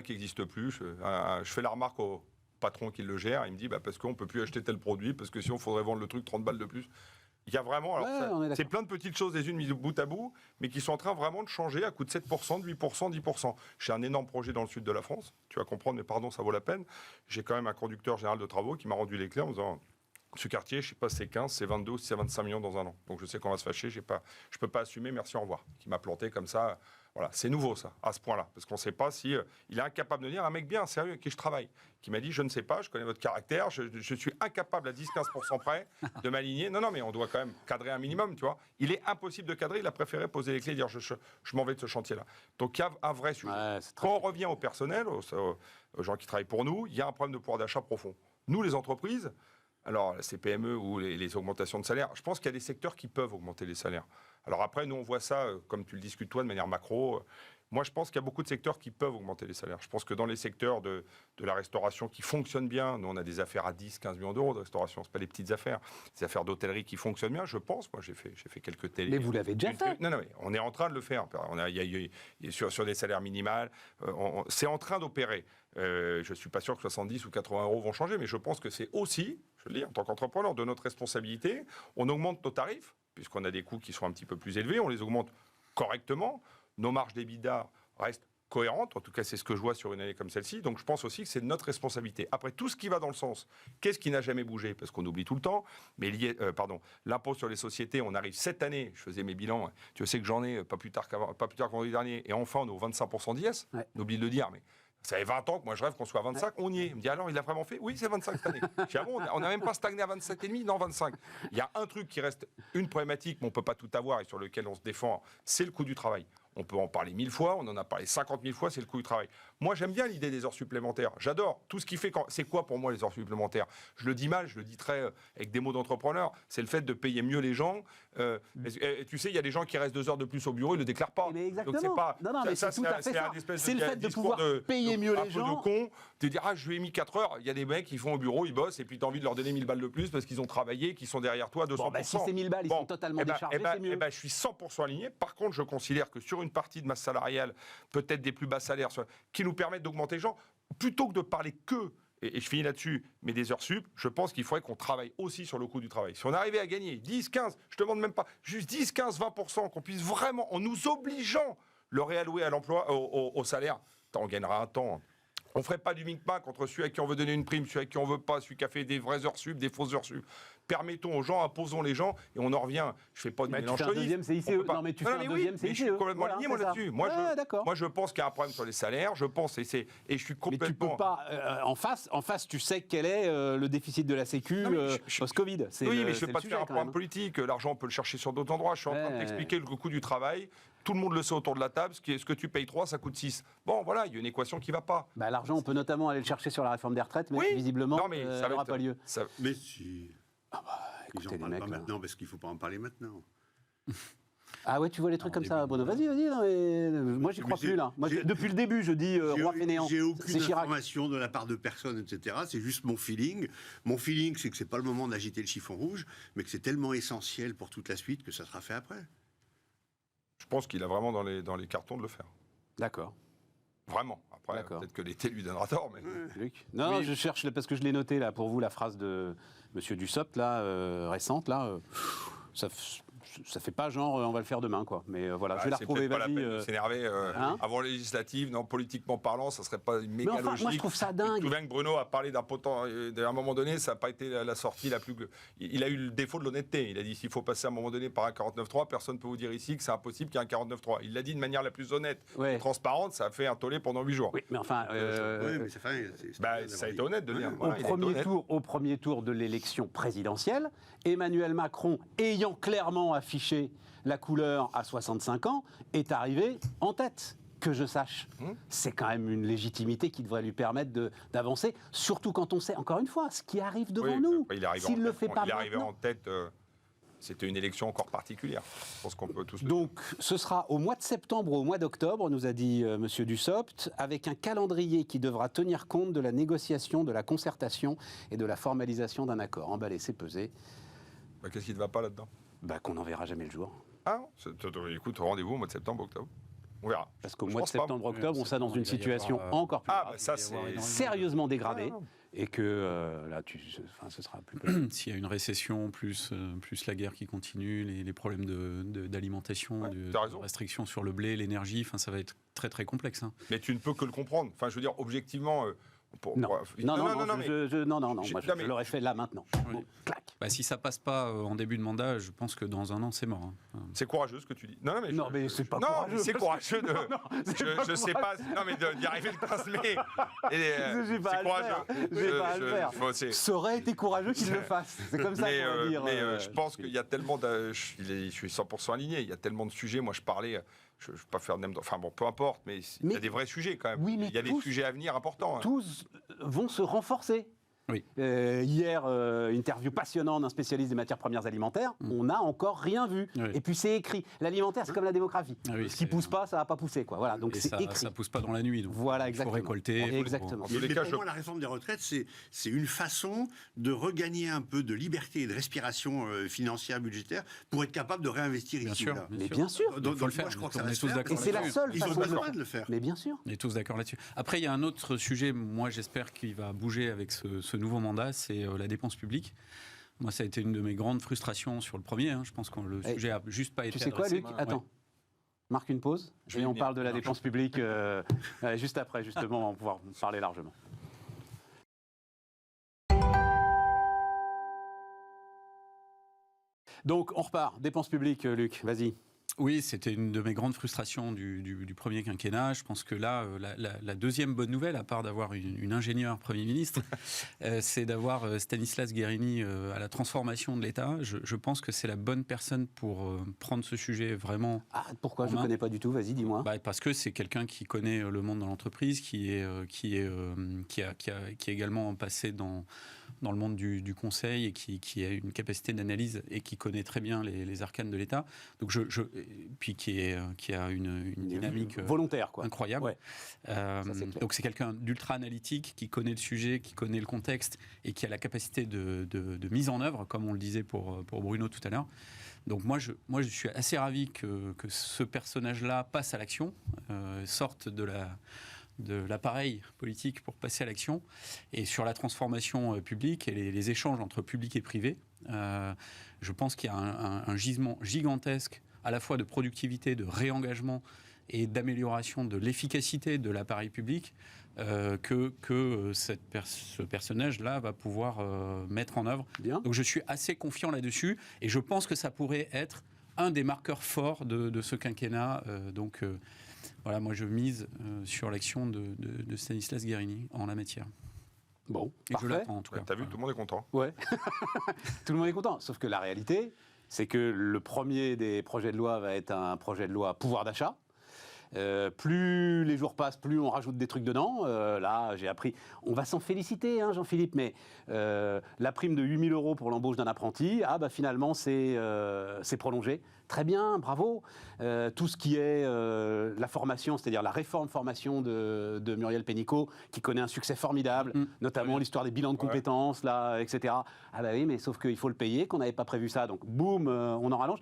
qui n'existent plus. Je fais la remarque au patron qui le gère, il me dit parce qu'on ne peut plus acheter tel produit, parce que sinon il faudrait vendre le truc 30 balles de plus. Il y a vraiment, c'est plein de petites choses les unes mises bout à bout, mais qui sont en train vraiment de changer à coût de 7%, de 8%, 10%. J'ai un énorme projet dans le sud de la France, tu vas comprendre, mais pardon, ça vaut la peine. J'ai quand même un conducteur général de travaux qui m'a rendu les clés en me disant... Ce quartier, je ne sais pas si c'est 15, c'est 22, si c'est 25 millions dans un an. Donc je sais qu'on va se fâcher, je ne peux pas assumer, merci, au revoir. Qui m'a planté comme ça. Voilà, c'est nouveau ça, à ce point-là. Parce qu'on ne sait pas si il est incapable de dire, un mec bien sérieux avec qui je travaille, qui m'a dit, je ne sais pas, je connais votre caractère, je suis incapable à 10-15% près de m'aligner. Non, mais on doit quand même cadrer un minimum, tu vois. Il est impossible de cadrer, il a préféré poser les clés et dire, je m'en vais de ce chantier-là. Donc il y a un vrai sujet. Quand on revient au personnel, aux gens qui travaillent pour nous, il y a un problème de pouvoir d'achat profond. Nous, les entreprises... Alors, ces PME ou les augmentations de salaire, je pense qu'il y a des secteurs qui peuvent augmenter les salaires. Alors après, nous, on voit ça, comme tu le discutes toi, de manière macro. Moi, je pense qu'il y a beaucoup de secteurs qui peuvent augmenter les salaires. Je pense que dans les secteurs de la restauration qui fonctionnent bien, nous, on a des affaires à 10, 15 millions d'euros de restauration, ce pas des petites affaires. Des affaires d'hôtellerie qui fonctionnent bien, je pense. Moi, j'ai fait quelques télés. Mais vous l'avez déjà fait. Non, mais on est en train de le faire. Il y a sur des salaires minimales, c'est en train d'opérer. Je ne suis pas sûr que 70 ou 80 euros vont changer, mais je pense que c'est aussi, je le dis, en tant qu'entrepreneur, de notre responsabilité. On augmente nos tarifs, puisqu'on a des coûts qui sont un petit peu plus élevés, on les augmente correctement. Nos marges d'EBITDA restent cohérentes, en tout cas c'est ce que je vois sur une année comme celle-ci, donc je pense aussi que c'est notre responsabilité. Après, tout ce qui va dans le sens, qu'est-ce qui n'a jamais bougé, parce qu'on oublie tout le temps, mais l'impôt sur les sociétés, on arrive cette année, je faisais mes bilans, tu sais que j'en ai pas plus tard que vendredi dernier, et enfin on est au 25% d'IS, on oublie de le dire, mais ça fait 20 ans que moi je rêve qu'on soit à 25, on y est. Il me dit alors il a vraiment fait? Oui, c'est 25 cette année. Je dis, ah bon, on n'a même pas stagné à 27,5, non 25. Il y a un truc qui reste une problématique, mais on ne peut pas tout avoir et sur lequel on se défend, c'est le coût du travail. On peut en parler 1000 fois, on en a parlé 50 000 fois, c'est le coût du travail. Moi, j'aime bien l'idée des heures supplémentaires. J'adore. Tout ce qui fait... C'est quoi pour moi les heures supplémentaires? Je le dis mal, je le dis très avec des mots d'entrepreneur. C'est le fait de payer mieux les gens. Tu sais, il y a des gens qui restent 2 heures de plus au bureau, ils ne le déclarent pas. Mais exactement. Donc, c'est pas... Non, mais c'est tout à fait ça. C'est le fait de pouvoir payer mieux les gens. Un peu de con, de dire, je lui ai mis 4 heures. Il y a des mecs qui vont au bureau, ils bossent, et puis tu as envie de leur donner 1000 balles de plus parce qu'ils ont travaillé, qu'ils sont derrière toi à 200%. Bon, si c'est 1000 balles, ils sont totalement déchargés, c'est mieux. Je suis 100% aligné. Par contre, je considère que sur une partie de ma salariale, peut-être des plus bas salaires, qui nous permettent d'augmenter les gens, plutôt que de parler que, et je finis là-dessus, mais des heures sup, je pense qu'il faudrait qu'on travaille aussi sur le coût du travail. Si on arrivait à gagner 10, 15, je ne demande même pas, juste 10, 15, 20%, qu'on puisse vraiment, en nous obligeant, le réallouer à l'emploi, au salaire, on gagnera un temps. On ne ferait pas du micmac entre celui à qui on veut donner une prime, celui à qui on ne veut pas, celui qui a fait des vraies heures sup, des fausses heures sup. Permettons aux gens, imposons les gens, et on en revient. Je ne fais pas du mélange. Tu fais un deuxième CICE. Non, mais tu fais un deuxième CICE. Je suis complètement aligné, moi, là-dessus. Moi, je pense qu'il y a un problème sur les salaires. Je pense, et je suis complètement... Mais tu peux pas... en face, tu sais quel est le déficit de la Sécu post-Covid. Oui, mais je ne vais pas te faire un programme politique. L'argent, on peut le chercher sur d'autres endroits. Je suis en train de t'expliquer le coût du travail. Tout le monde le sait autour de la table. Ce que tu payes 3, ça coûte 6. Bon, voilà, il y a une équation qui ne va pas. L'argent, on peut notamment aller le chercher sur la réforme des retraites, mais visiblement, ça n'aura pas lieu. Mais si... Écoutez, ils n'en parlent pas maintenant parce qu'il ne faut pas en parler maintenant. Ah ouais, tu vois les trucs comme ça, Bruno. Vas-y. Moi, j'y crois plus, là. Moi, depuis le début, je dis roi fainéant. J'ai aucune information de la part de personne, etc. C'est juste mon feeling. Mon feeling, c'est que ce n'est pas le moment d'agiter le chiffon rouge, mais que c'est tellement essentiel pour toute la suite que ça sera fait après. Je pense qu'il a vraiment dans les cartons de le faire. D'accord. Vraiment. Après, peut-être que l'été lui donnera tort. Mais... Luc. Non, je cherche, parce que je l'ai noté là, pour vous, la phrase de M. Dussopt, là, récente. Là, ça fait pas genre on va le faire demain, quoi. Mais voilà, je vais la c'est retrouver. peut-être pas la Vas-y. peine de s'énerver avant les législatives. Non, politiquement parlant, ça serait pas méga Mais enfin, logique. moi, je trouve ça Je me dingue. souviens que Bruno a parlé d'un à un moment donné, ça n'a pas été la sortie la plus. Il a eu le défaut de l'honnêteté. Il a dit s'il faut passer à un moment donné par un 49.3, personne ne peut vous dire ici que c'est impossible qu'il y ait un 49.3. Il l'a dit de manière la plus honnête, transparente. Ça a fait un tollé pendant 8 jours. Oui, mais enfin. mais ça a été honnête de dire. Voilà, Au premier tour de l'élection présidentielle, Emmanuel Macron, ayant clairement affiché la couleur à 65 ans, est arrivé en tête. Que je sache. C'est quand même une légitimité qui devrait lui permettre d'avancer, surtout quand on sait, encore une fois, ce qui arrive devant nous. S'il ne le fait pas il est arrivé maintenant. en tête. C'était une élection encore particulière. Je pense qu'on peut tous. Donc, ce sera au mois de septembre ou au mois d'octobre, nous a dit Monsieur Dussopt, avec un calendrier qui devra tenir compte de la négociation, de la concertation et de la formalisation d'un accord. Emballé, c'est pesé. Qu'est-ce qui ne va pas là-dedans? Qu'on n'en verra jamais le jour. Ah, écoute, rendez-vous au mois de septembre, octobre. On verra. Parce qu'au mois de septembre, octobre, on sera dans une situation encore plus grave, ça, c'est sérieusement dégradée, et que là, ce sera plus possible. S'il y a une récession, plus la guerre qui continue, les problèmes d'alimentation, de restrictions sur le blé, l'énergie, ça va être très très complexe. Hein. Mais tu ne peux que le comprendre. Enfin, je veux dire, objectivement... Non, moi je l'aurais fait là, maintenant. Oui. Bon, clac. Si ça passe pas en début de mandat, je pense que dans un an, c'est mort. Hein. C'est courageux ce que tu dis. Mais c'est pas courageux. C'est courageux de... je sais pas... Non, mais d'y arriver le 15 mai... J'ai pas à le faire. Ça aurait été courageux qu'il le fasse. C'est comme ça qu'on va dire. Mais je pense qu'il y a tellement de... Je suis 100% aligné. Il y a tellement de sujets. Moi, je parlais... Je ne vais pas faire de... Enfin bon, peu importe, mais il y a des vrais sujets quand même. Oui, mais il y a des sujets à venir importants. Tous vont se renforcer. Oui. Hier, interview passionnante d'un spécialiste des matières premières alimentaires. On n'a encore rien vu. Oui. Et puis c'est écrit. L'alimentaire, c'est comme la démographie. Oui, ce qui pousse pas, ça va pas pousser, quoi. Voilà. Donc c'est écrit. Ça pousse pas dans la nuit. Donc voilà, il exactement. faut récolter. Exactement. Mais pour moi, la réforme des retraites, c'est une façon de regagner un peu de liberté et de respiration financière, budgétaire, pour être capable de réinvestir bien ici. Sûr, là. Mais bien sûr. Il faut le faire. Moi, je crois que ça On va est se tous faire. d'accord. Et c'est la seule Ils ont façon besoin de le faire. Mais bien sûr. On est tous d'accord là-dessus. Après, il y a un autre sujet, moi j'espère qu'il va bouger avec ce nouveau mandat, c'est la dépense publique. Moi, ça a été une de mes grandes frustrations sur le premier. Je pense que le sujet n'a juste pas été Tu sais quoi, Luc? Attends. Marque une pause et on parle de la dépense publique juste après, justement, on va pouvoir parler largement. Donc, on repart. Dépense publique, Luc, vas-y. Oui, c'était une de mes grandes frustrations du premier quinquennat. Je pense que là, la deuxième bonne nouvelle, à part d'avoir une ingénieure Premier ministre, c'est d'avoir Stanislas Guerini à la transformation de l'État. Je pense que c'est la bonne personne pour prendre ce sujet vraiment. Ah, pourquoi? Je ne connais pas du tout, vas-y, dis-moi. Parce que c'est quelqu'un qui connaît le monde dans l'entreprise, qui a également passé dans le monde du conseil et qui a une capacité d'analyse et qui connaît très bien les arcanes de l'État. Donc puis qui a une dynamique volontaire, quoi. Incroyable. Ouais. Donc c'est quelqu'un d'ultra analytique, qui connaît le sujet, qui connaît le contexte et qui a la capacité de mise en œuvre, comme on le disait pour Bruno tout à l'heure. Donc moi je suis assez ravi que ce personnage-là passe à l'action, sorte de l'appareil politique pour passer à l'action. Et sur la transformation publique et les échanges entre public et privé, je pense qu'il y a un gisement gigantesque à la fois de productivité, de réengagement et d'amélioration de l'efficacité de l'appareil public que ce personnage-là va pouvoir mettre en œuvre. Bien. Donc je suis assez confiant là-dessus et je pense que ça pourrait être un des marqueurs forts de ce quinquennat. Voilà, moi je mise sur l'action de Stanislas Guerini en la matière. Bon, et parfait. je l'attends en tout cas. T'as vu, tout le monde est content. Ouais. Tout le monde est content. Sauf que la réalité, c'est que le premier des projets de loi va être un projet de loi pouvoir d'achat. Plus les jours passent, plus on rajoute des trucs dedans. Là, j'ai appris... On va s'en féliciter, hein, Jean-Philippe, mais la prime de 8 000 € pour l'embauche d'un apprenti, finalement, c'est prolongé. Très bien, bravo. Tout ce qui est la formation, c'est-à-dire la réforme formation de Muriel Pénicaud, qui connaît un succès formidable, notamment l'histoire des bilans de compétences, là, etc. Ah bah oui, mais sauf qu'il faut le payer, qu'on n'avait pas prévu ça, donc boum, on en rallonge.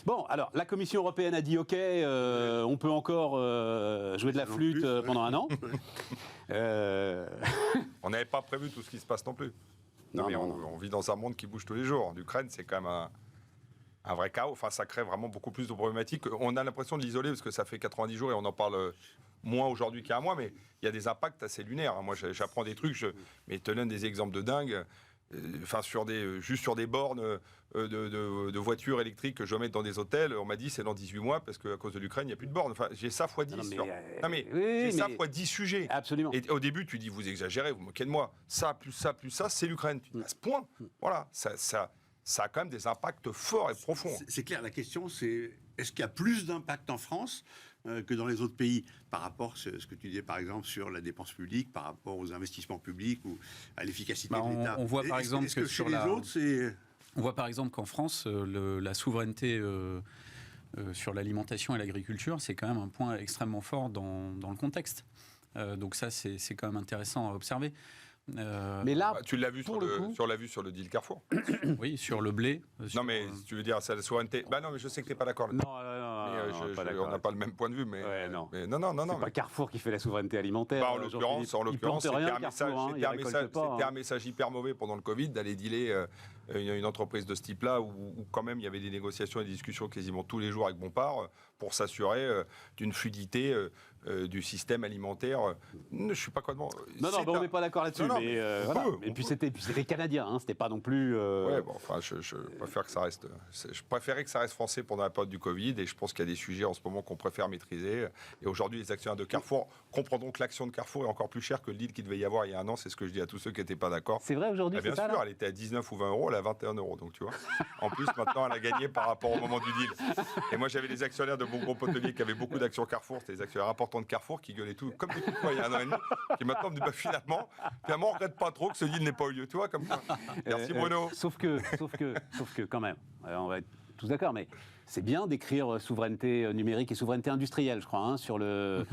Bon, alors, la Commission européenne a dit « Ok, on peut encore jouer de la flûte pendant un an ». On n'avait pas prévu tout ce qui se passe non plus. Non, on vit dans un monde qui bouge tous les jours. L'Ukraine, c'est quand même un vrai chaos. Enfin, ça crée vraiment beaucoup plus de problématiques. On a l'impression de l'isoler parce que ça fait 90 jours et on en parle moins aujourd'hui qu'il y a un mois, mais il y a des impacts assez lunaires. Moi, j'apprends des trucs, mais je te donne des exemples de dingue. Enfin, juste sur des bornes de voitures électriques que je vais mettre dans des hôtels, on m'a dit c'est dans 18 mois parce qu'à cause de l'Ukraine, il n'y a plus de bornes. Enfin, j'ai ça x 10. J'ai ça x 10 sujets. Absolument. Et au début, tu dis vous exagérez, vous moquez de moi. Ça, plus ça, plus ça, c'est l'Ukraine. Tu dis à ce point. Voilà, ça a quand même des impacts forts et profonds. C'est clair, la question c'est est-ce qu'il y a plus d'impact en France que dans les autres pays par rapport à ce que tu disais par exemple sur la dépense publique, par rapport aux investissements publics ou à l'efficacité de l'État. On voit par exemple que sur les autres, c'est... On voit par exemple qu'en France, la souveraineté sur l'alimentation et l'agriculture, c'est quand même un point extrêmement fort dans le contexte. Donc ça, c'est quand même intéressant à observer. Mais là, tu l'as vu sur le deal Carrefour. Oui, sur le blé. Non, mais tu veux dire, c'est la souveraineté. Bah non, mais je sais que tu n'es pas d'accord. Non, on n'a pas le même point de vue, mais. Ouais, non. Mais non. C'est pas Carrefour qui fait la souveraineté alimentaire. Bah, en l'occurrence, c'était un message hyper mauvais pendant le Covid d'aller dealer une entreprise de ce type-là où quand même il y avait des négociations et des discussions quasiment tous les jours avec Bompard pour s'assurer d'une fluidité du système alimentaire. Je ne suis pas complètement... Non, on n'est pas d'accord là-dessus. Et puis c'était canadien, hein, c'était pas non plus... Ouais, bon, enfin, je préfère que ça reste... Je préférais que ça reste français pendant la période du Covid, et je pense qu'il y a des sujets en ce moment qu'on préfère maîtriser. Et aujourd'hui, les actionnaires de Carrefour comprendront que l'action de Carrefour est encore plus chère que le deal qu'il devait y avoir il y a un an. C'est ce que je dis à tous ceux qui n'étaient pas d'accord. C'est vrai aujourd'hui, bien sûr, elle était à 19 ou 20 euros, elle est à 21 euros. Donc tu vois, en plus, maintenant, elle a gagné par rapport au moment du deal. Et moi, j'avais des actionnaires de mon groupe hôtelier qui avaient beaucoup d'actions Carrefour. C'était des actionnaires importants de Carrefour qui gueulaient tout comme des coups de poing il y a un an et demi, qui maintenant me disent finalement, on regrette pas trop que ce deal n'ait pas eu lieu. Tu vois, comme ça. Merci Bruno. Sauf que quand même, on va être tous d'accord, mais c'est bien d'écrire souveraineté numérique et souveraineté industrielle, je crois, hein, sur le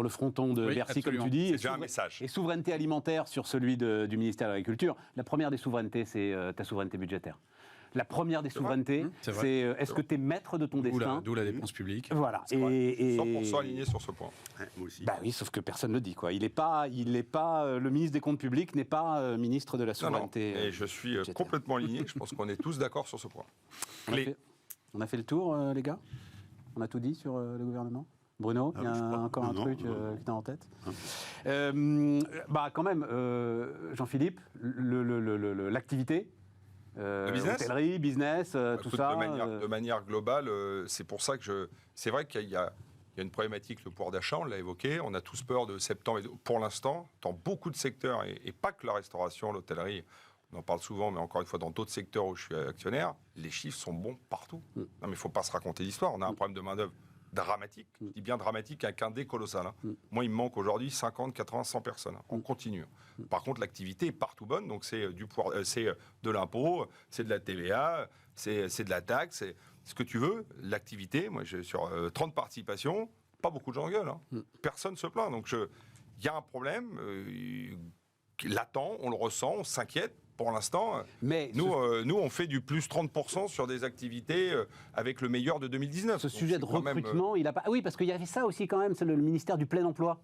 fronton de Bercy, absolument. comme tu dis. C'est déjà un message. Et souveraineté alimentaire sur celui du ministère de l'Agriculture. La première des souverainetés, c'est ta souveraineté budgétaire. La première des souverainetés, c'est est-ce que tu es maître de ton destin. D'où la dépense publique. Voilà. Et 100% aligné sur ce point. Ouais, moi aussi. Bah oui, sauf que personne ne le dit, quoi. Il est pas, le ministre des Comptes publics n'est pas ministre de la souveraineté. Et je suis complètement aligné. Je pense qu'on est tous d'accord sur ce point. On a fait le tour, les gars. On a tout dit sur le gouvernement. Bruno, il y a encore un truc qui t'as en tête. Quand même, Jean-Philippe, l'activité. Le business, hôtellerie, business, tout ça. De manière globale, c'est pour ça que c'est vrai qu'il y a une problématique, le pouvoir d'achat, on l'a évoqué. On a tous peur de septembre. Pour l'instant, dans beaucoup de secteurs, et pas que la restauration, l'hôtellerie, on en parle souvent, mais encore une fois, dans d'autres secteurs où je suis actionnaire, les chiffres sont bons partout. Non, mais il ne faut pas se raconter l'histoire. On a un problème de main-d'œuvre dramatique. Je dis bien dramatique, avec un dé colossal. Moi, il me manque aujourd'hui 50, 80, 100 personnes. On continue. Par contre, l'activité est partout bonne. Donc, c'est c'est de l'impôt, c'est de la TVA, c'est de la taxe, c'est ce que tu veux. L'activité, moi, sur 30 participations, pas beaucoup de gens gueulent. Personne ne se plaint. Donc, il y a un problème latent, on le ressent, on s'inquiète. Pour l'instant, mais nous, on fait du plus 30% sur des activités avec le meilleur de 2019. Ce sujet de recrutement, il a pas... Oui, parce qu'il y avait ça aussi quand même, c'est le ministère du plein emploi.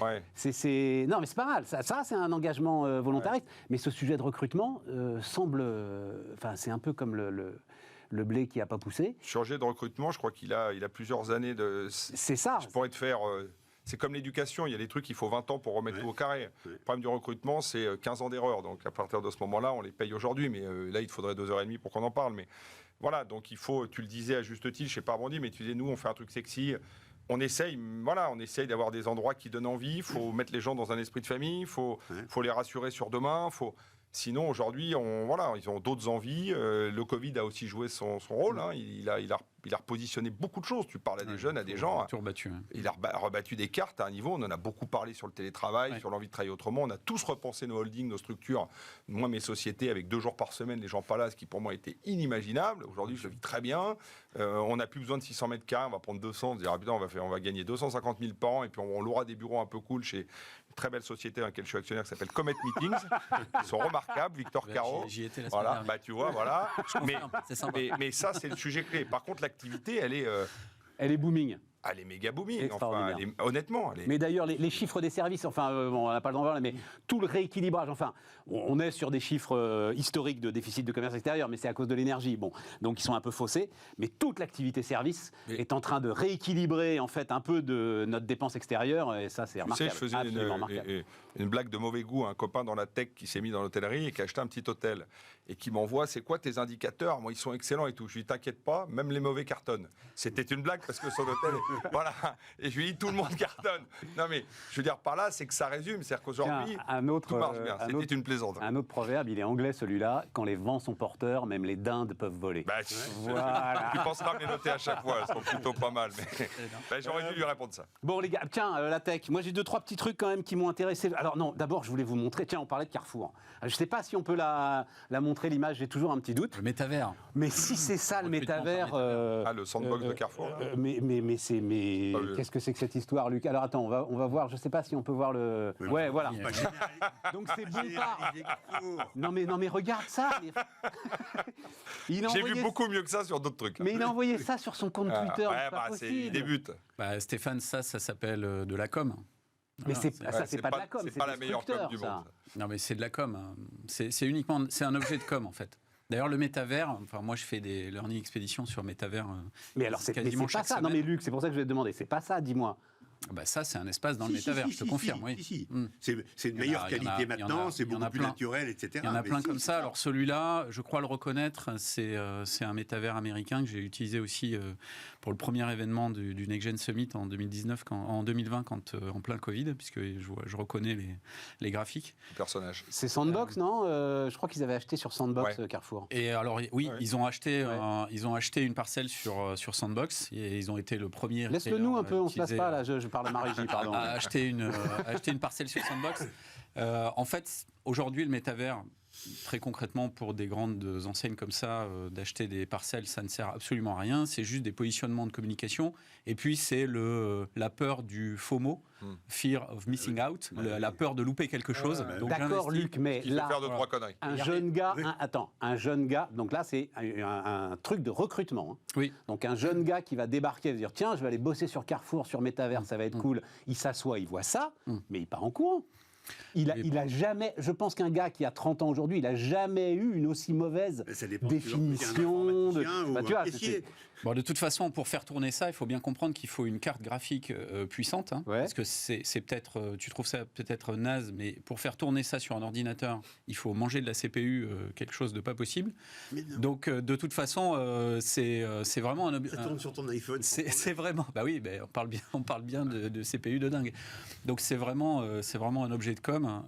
Ouais. Non, mais c'est pas mal. Ça c'est un engagement volontariste. Ouais. Mais ce sujet de recrutement semble... c'est un peu comme le blé qui n'a pas poussé. Sujet de recrutement, je crois qu'il a plusieurs années de... C'est ça. Je pourrais te faire... C'est comme l'éducation, il y a des trucs, il faut 20 ans pour remettre tout au carré. Le problème du recrutement, c'est 15 ans d'erreur. Donc à partir de ce moment-là, on les paye aujourd'hui. Mais là, il faudrait 2h30 pour qu'on en parle. Mais voilà, donc il faut, tu le disais à juste titre, je ne sais pas rebondi, mais tu disais, nous, on fait un truc sexy. On essaye d'avoir des endroits qui donnent envie. Il faut mettre les gens dans un esprit de famille. Il faut les rassurer sur demain. Sinon, aujourd'hui, ils ont d'autres envies. Le Covid a aussi joué son rôle. Il a repositionné beaucoup de choses. Tu parles à des jeunes, à des gens. Il a rebattu des cartes à un niveau. On en a beaucoup parlé sur le télétravail, sur l'envie de travailler autrement. On a tous repensé nos holdings, nos structures. Moi, mes sociétés, avec 2 jours par semaine, les gens pas là, ce qui pour moi était inimaginable. Aujourd'hui, je vis très bien. On n'a plus besoin de 600 mètres carrés. On va prendre 200. On se dira, putain, on va gagner 250 000 par an. Et puis, on aura des bureaux un peu cool chez une très belle société dans laquelle je suis actionnaire qui s'appelle Comet Meetings. Ils sont remarquables. Victor Caro. J'y étais la semaine dernière. Tu vois, voilà. C'est sympa. Mais ça, c'est le sujet clé. Par contre, l'activité, elle est booming. Elle est méga booming, Extraordinaire. honnêtement. Mais d'ailleurs, les chiffres des services, enfin, bon, on n'a pas le temps de voir, mais tout le rééquilibrage, enfin, on est sur des chiffres historiques de déficit de commerce extérieur, mais c'est à cause de l'énergie, bon, donc ils sont un peu faussés, mais toute l'activité service est en train de rééquilibrer, en fait, un peu de notre dépense extérieure, et ça, c'est remarquable. Tu sais, je faisais une blague de mauvais goût à un copain dans la tech qui s'est mis dans l'hôtellerie et qui a acheté un petit hôtel, et qui m'envoie, c'est quoi tes indicateurs? Moi, ils sont excellents et tout. Je lui dis, t'inquiète pas, même les mauvais cartonnent. C'était une blague parce que son hôtel, voilà. Et je lui dis, tout le monde cartonne. Non, mais je veux dire par là, c'est que ça résume. C'est-à-dire qu'aujourd'hui, tout marche bien. C'était une plaisante. Un autre proverbe, il est anglais celui-là. Quand les vents sont porteurs, même les dindes peuvent voler. Bah, voilà. Tu penseras à me les noter à chaque fois. Elles sont plutôt pas mal. Mais bah, j'aurais dû lui répondre ça. Bon, les gars, tiens, la tech. Moi, j'ai 2-3 petits trucs quand même qui m'ont intéressé. Alors, non, d'abord, je voulais vous montrer. Tiens, on parlait de Carrefour. Je ne sais pas si on peut la montrer, l'image. J'ai toujours un petit doute. Le métavers. Mais si c'est ça, le métavers. Le sandbox de Carrefour. Mais qu'est-ce que c'est que cette histoire, Luc? Alors, attends, on va voir. Je ne sais pas si on peut voir le. Ouais, voilà. Donc, c'est Bompard. Non, mais regarde ça. J'ai vu beaucoup mieux que ça sur d'autres trucs. Mais il a envoyé ça sur son compte Twitter. Ouais, bah, il débute. Bah, Stéphane, ça s'appelle de la com. Mais ça, c'est pas de la com, c'est pas la meilleure com du monde. Non, mais c'est de la com. C'est un objet de com, en fait. D'ailleurs, le métavers, enfin, moi, je fais des learning expéditions sur métavers. Mais alors, c'est pas ça. Non, mais Luc, c'est pour ça que je vais te demander. C'est pas ça, dis-moi. Bah ça, c'est un espace dans le métavers, je te confirme. Oui. C'est une meilleure qualité maintenant, c'est beaucoup plus naturel, etc. Il y en a plein comme ça. Alors celui-là, je crois le reconnaître, c'est un métavers américain que j'ai utilisé aussi pour le premier événement du Next Gen Summit en 2020, quand en plein Covid, puisque je reconnais les graphiques. Personnage. C'est Sandbox, non je crois qu'ils avaient acheté sur Sandbox Carrefour. Et alors oui, ils ont acheté une parcelle sur Sandbox et ils ont été le premier. Laisse-le nous un peu, on se lasse pas là. Je parle à ma régie, pardon. A acheté une parcelle sur Sandbox. En fait, aujourd'hui, le métavers, très concrètement, pour des grandes enseignes comme ça, d'acheter des parcelles, ça ne sert absolument à rien. C'est juste des positionnements de communication. Et puis, c'est la peur du FOMO, Fear of Missing Out, la peur de louper quelque chose. Donc, d'accord, Luc, mais là, faire 2-3 conneries. Un jeune gars, donc là, c'est un truc de recrutement. Hein. Oui. Donc, un jeune gars qui va débarquer, va dire tiens, je vais aller bosser sur Carrefour, sur Métavers, ça va être cool. Il s'assoit, il voit ça, mais il part en courant. Il a jamais, je pense qu'un gars qui a 30 ans aujourd'hui, il n'a jamais eu une aussi mauvaise définition Bon, de toute façon, pour faire tourner ça, il faut bien comprendre qu'il faut une carte graphique puissante, parce que c'est peut-être, tu trouves ça peut-être naze, mais pour faire tourner ça sur un ordinateur, il faut manger de la CPU, quelque chose de pas possible. Donc, de toute façon, c'est vraiment un ça tourne sur ton iPhone. C'est vraiment, bah oui, on parle bien de CPU de dingue. Donc, c'est vraiment un objet de com.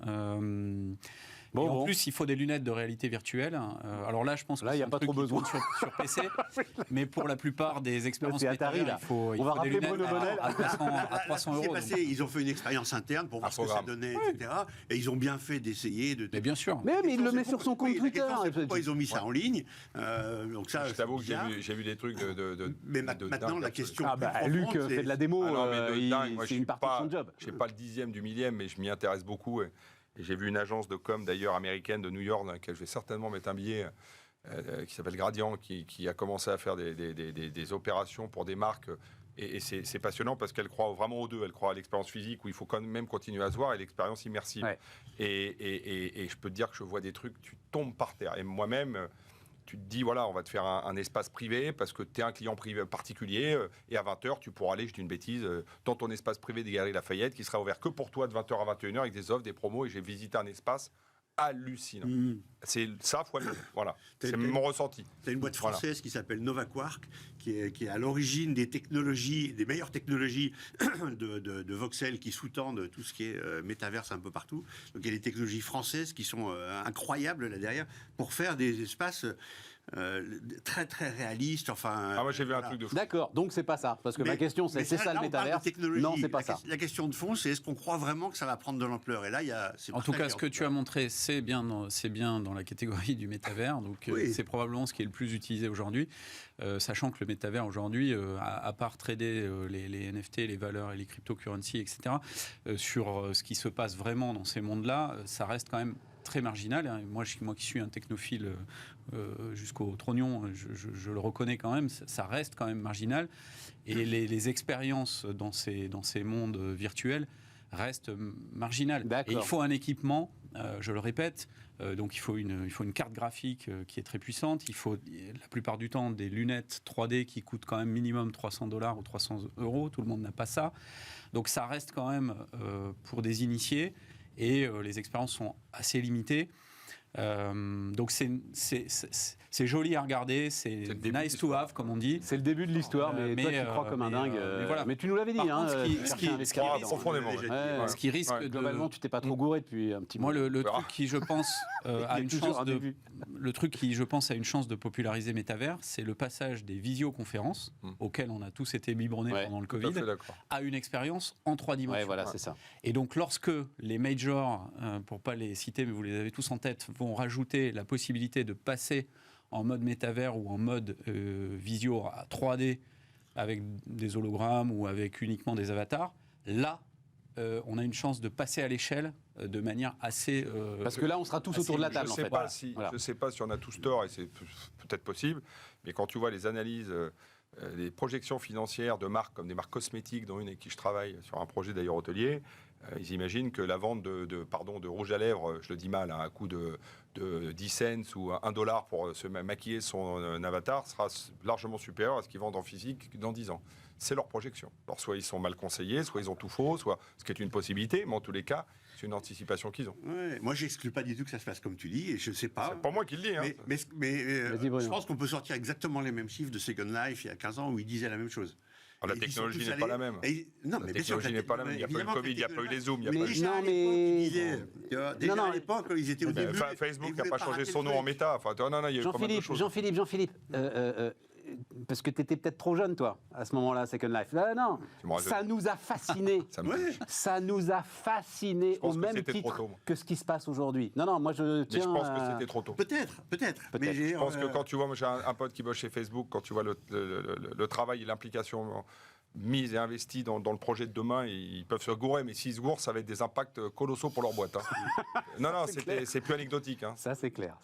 En plus, il faut des lunettes de réalité virtuelle. Alors là, je pense là, il n'y a pas trop besoin sur PC, mais pour la plupart des expériences Atari, il faut des lunettes à 300 euros. Ils ont fait une expérience interne pour voir ce que ça donnait, etc. Et ils ont bien fait d'essayer de. Mais bien sûr. Mais il le met sur son compte Twitter. Pourquoi ils ont mis ça en ligne? Donc ça, je t'avoue que j'ai vu des trucs de. Mais maintenant, la question. Luc fait de la démo. C'est une partie de son job. Je n'ai pas le dixième du millième, mais je m'y intéresse beaucoup. Et j'ai vu une agence de com d'ailleurs américaine de New York dans laquelle je vais certainement mettre un billet qui s'appelle Gradient, qui a commencé à faire des opérations pour des marques. Et c'est passionnant parce qu'elle croit vraiment aux deux. Elle croit à l'expérience physique où il faut quand même continuer à se voir et l'expérience immersive. Ouais. Et je peux te dire que je vois des trucs, tu tombes par terre. Et moi-même, tu te dis, voilà, on va te faire un espace privé parce que tu es un client privé particulier et à 20h, tu pourras aller, je dis une bêtise, dans ton espace privé des Galeries Lafayette qui sera ouvert que pour toi de 20h à 21h avec des offres, des promos. Et j'ai visité un espace hallucinant. C'est ça, voilà. C'est mon ressenti. Tu as une boîte française qui s'appelle NovaQuark, qui est à l'origine des technologies, des meilleures technologies de voxels qui sous-tendent tout ce qui est métaverse un peu partout. Donc il y a des technologies françaises qui sont incroyables là derrière pour faire des espaces très très réaliste. Enfin, moi j'ai vu un truc de fou. D'accord, donc c'est pas ça. Parce que ma question c'est ça le métavers. Non, c'est pas ça. La question de fond, c'est est-ce qu'on croit vraiment que ça va prendre de l'ampleur? Et là, en tout cas, ce que tu as montré, c'est bien dans la catégorie du métavers. Donc c'est probablement ce qui est le plus utilisé aujourd'hui. Sachant que le métavers aujourd'hui, à part trader les NFT, les valeurs et les cryptocurrencies, etc., sur ce qui se passe vraiment dans ces mondes-là, ça reste quand même très marginal. Moi qui suis un technophile jusqu'au trognon, je le reconnais quand même, ça reste quand même marginal. Et les expériences dans ces mondes virtuels restent marginales. Et il faut un équipement, je le répète, donc il faut une carte graphique qui est très puissante, il faut la plupart du temps des lunettes 3D qui coûtent quand même minimum $300 ou 300 €, tout le monde n'a pas ça. Donc ça reste quand même pour des initiés et les expériences sont assez limitées. Donc c'est joli à regarder, c'est nice to have comme on dit. C'est le début de l'histoire, mais toi tu crois comme un dingue. Voilà. Mais tu nous l'avais dit. Ce qui risque globalement, tu t'es pas trop gouré depuis un petit moment. Moi, le truc qui, je pense, a une chance a une chance de populariser Metaverse, c'est le passage des visioconférences auxquelles on a tous été biberonnés pendant le Covid, à une expérience en 3 dimensions. Voilà, c'est ça. Et donc, lorsque les majors, pour pas les citer, mais vous les avez tous en tête, vont rajouter la possibilité de passer en mode métavers ou en mode visio à 3D avec des hologrammes ou avec uniquement des avatars, là, on a une chance de passer à l'échelle de manière assez... Parce que là, on sera tous autour de la table, en fait. Je ne sais pas si on a tous tort, et c'est peut-être possible, mais quand tu vois les analyses, les projections financières de marques, comme des marques cosmétiques, dont une avec qui je travaille sur un projet d'ailleurs hôtelier, ils imaginent que la vente de rouge à lèvres, je le dis mal, à un coût de 10 cents ou $1 pour se maquiller son avatar sera largement supérieur à ce qu'ils vendent en physique dans 10 ans. C'est leur projection. Alors soit ils sont mal conseillés, soit ils ont tout faux, soit ce qui est une possibilité, mais en tous les cas, c'est une anticipation qu'ils ont. Ouais, moi, j'exclus pas du tout que ça se passe comme tu dis, et je ne sais pas. C'est pas moi qui le dis. Hein. Mais je pense qu'on peut sortir exactement les mêmes chiffres de Second Life il y a 15 ans où ils disaient la même chose. La technologie n'est pas la même. Non, mais la technologie n'est pas la même. Il n'y a pas eu le Covid, il n'y a pas eu les Zooms, il n'y a pas eu... Déjà à l'époque, ils étaient au début... Facebook n'a pas changé son nom en méta. Enfin, non, il y a eu pas mal de choses. Jean-Philippe, parce que tu étais peut-être trop jeune, toi, à ce moment-là, Second Life. Non, ça nous a fascinés. Ça nous a fascinés au même titre que ce qui se passe aujourd'hui. Non, moi je tiens... Mais je pense que c'était trop tôt. Peut-être. Mais je pense que quand tu vois, moi j'ai un pote qui bosse chez Facebook, quand tu vois le travail et l'implication mise et investie dans le projet de demain, ils peuvent se gourer, mais s'ils se gourent, ça va être des impacts colossaux pour leur boîte. Hein. non, c'est plus anecdotique. Hein. Ça, c'est clair.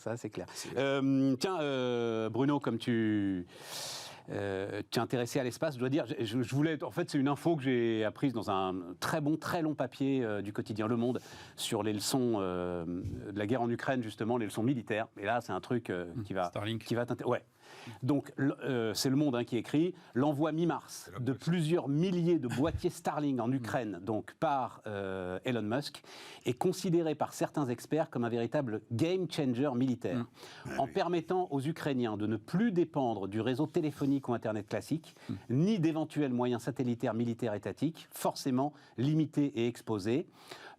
Tiens, Bruno, comme tu es intéressé à l'espace, je dois dire, je voulais... En fait, c'est une info que j'ai apprise dans un très long papier du quotidien Le Monde sur les leçons de la guerre en Ukraine, justement, les leçons militaires. Et là, c'est un truc qui va t'intéresser. Ouais. Donc, c'est Le Monde qui écrit « L'envoi mi-mars de plusieurs milliers de boîtiers Starlink en Ukraine, donc par Elon Musk, est considéré par certains experts comme un véritable game changer militaire, en permettant aux Ukrainiens de ne plus dépendre du réseau téléphonique ou Internet classique, ni d'éventuels moyens satellitaires militaires étatiques, forcément limités et exposés.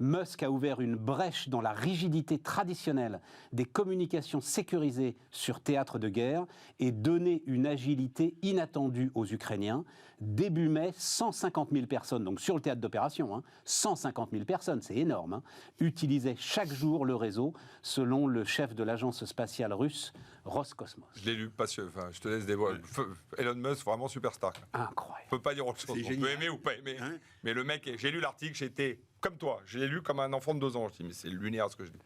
Musk a ouvert une brèche dans la rigidité traditionnelle des communications sécurisées sur théâtre de guerre et donné une agilité inattendue aux Ukrainiens. Début mai, 150 000 personnes, donc sur le théâtre d'opération, 150 000 personnes, c'est énorme, utilisaient chaque jour le réseau, selon le chef de l'agence spatiale russe, Roscosmos. Je l'ai lu, je te laisse dévoiler. Elon Musk, vraiment superstar. Incroyable. On ne peut pas dire autre chose. On peut aimer ou pas aimer. Mais le mec, j'ai lu l'article, j'étais comme toi. Je l'ai lu comme un enfant de 2 ans. Je dis, mais c'est lunaire ce que je dis.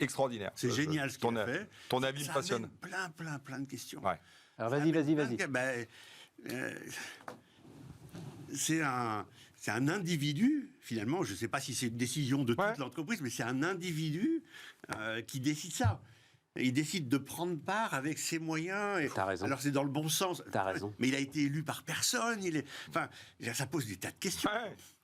Extraordinaire. C'est génial ce qu'il a fait. Ton avis me passionne. Plein de questions. Ouais. Alors vas-y. C'est un individu, finalement, je ne sais pas si c'est une décision de toute l'entreprise, mais c'est un individu qui décide ça. Il décide de prendre part avec ses moyens. T'as raison. Alors c'est dans le bon sens. T'as raison. Mais il a été élu par personne. Enfin, ça pose des tas de questions.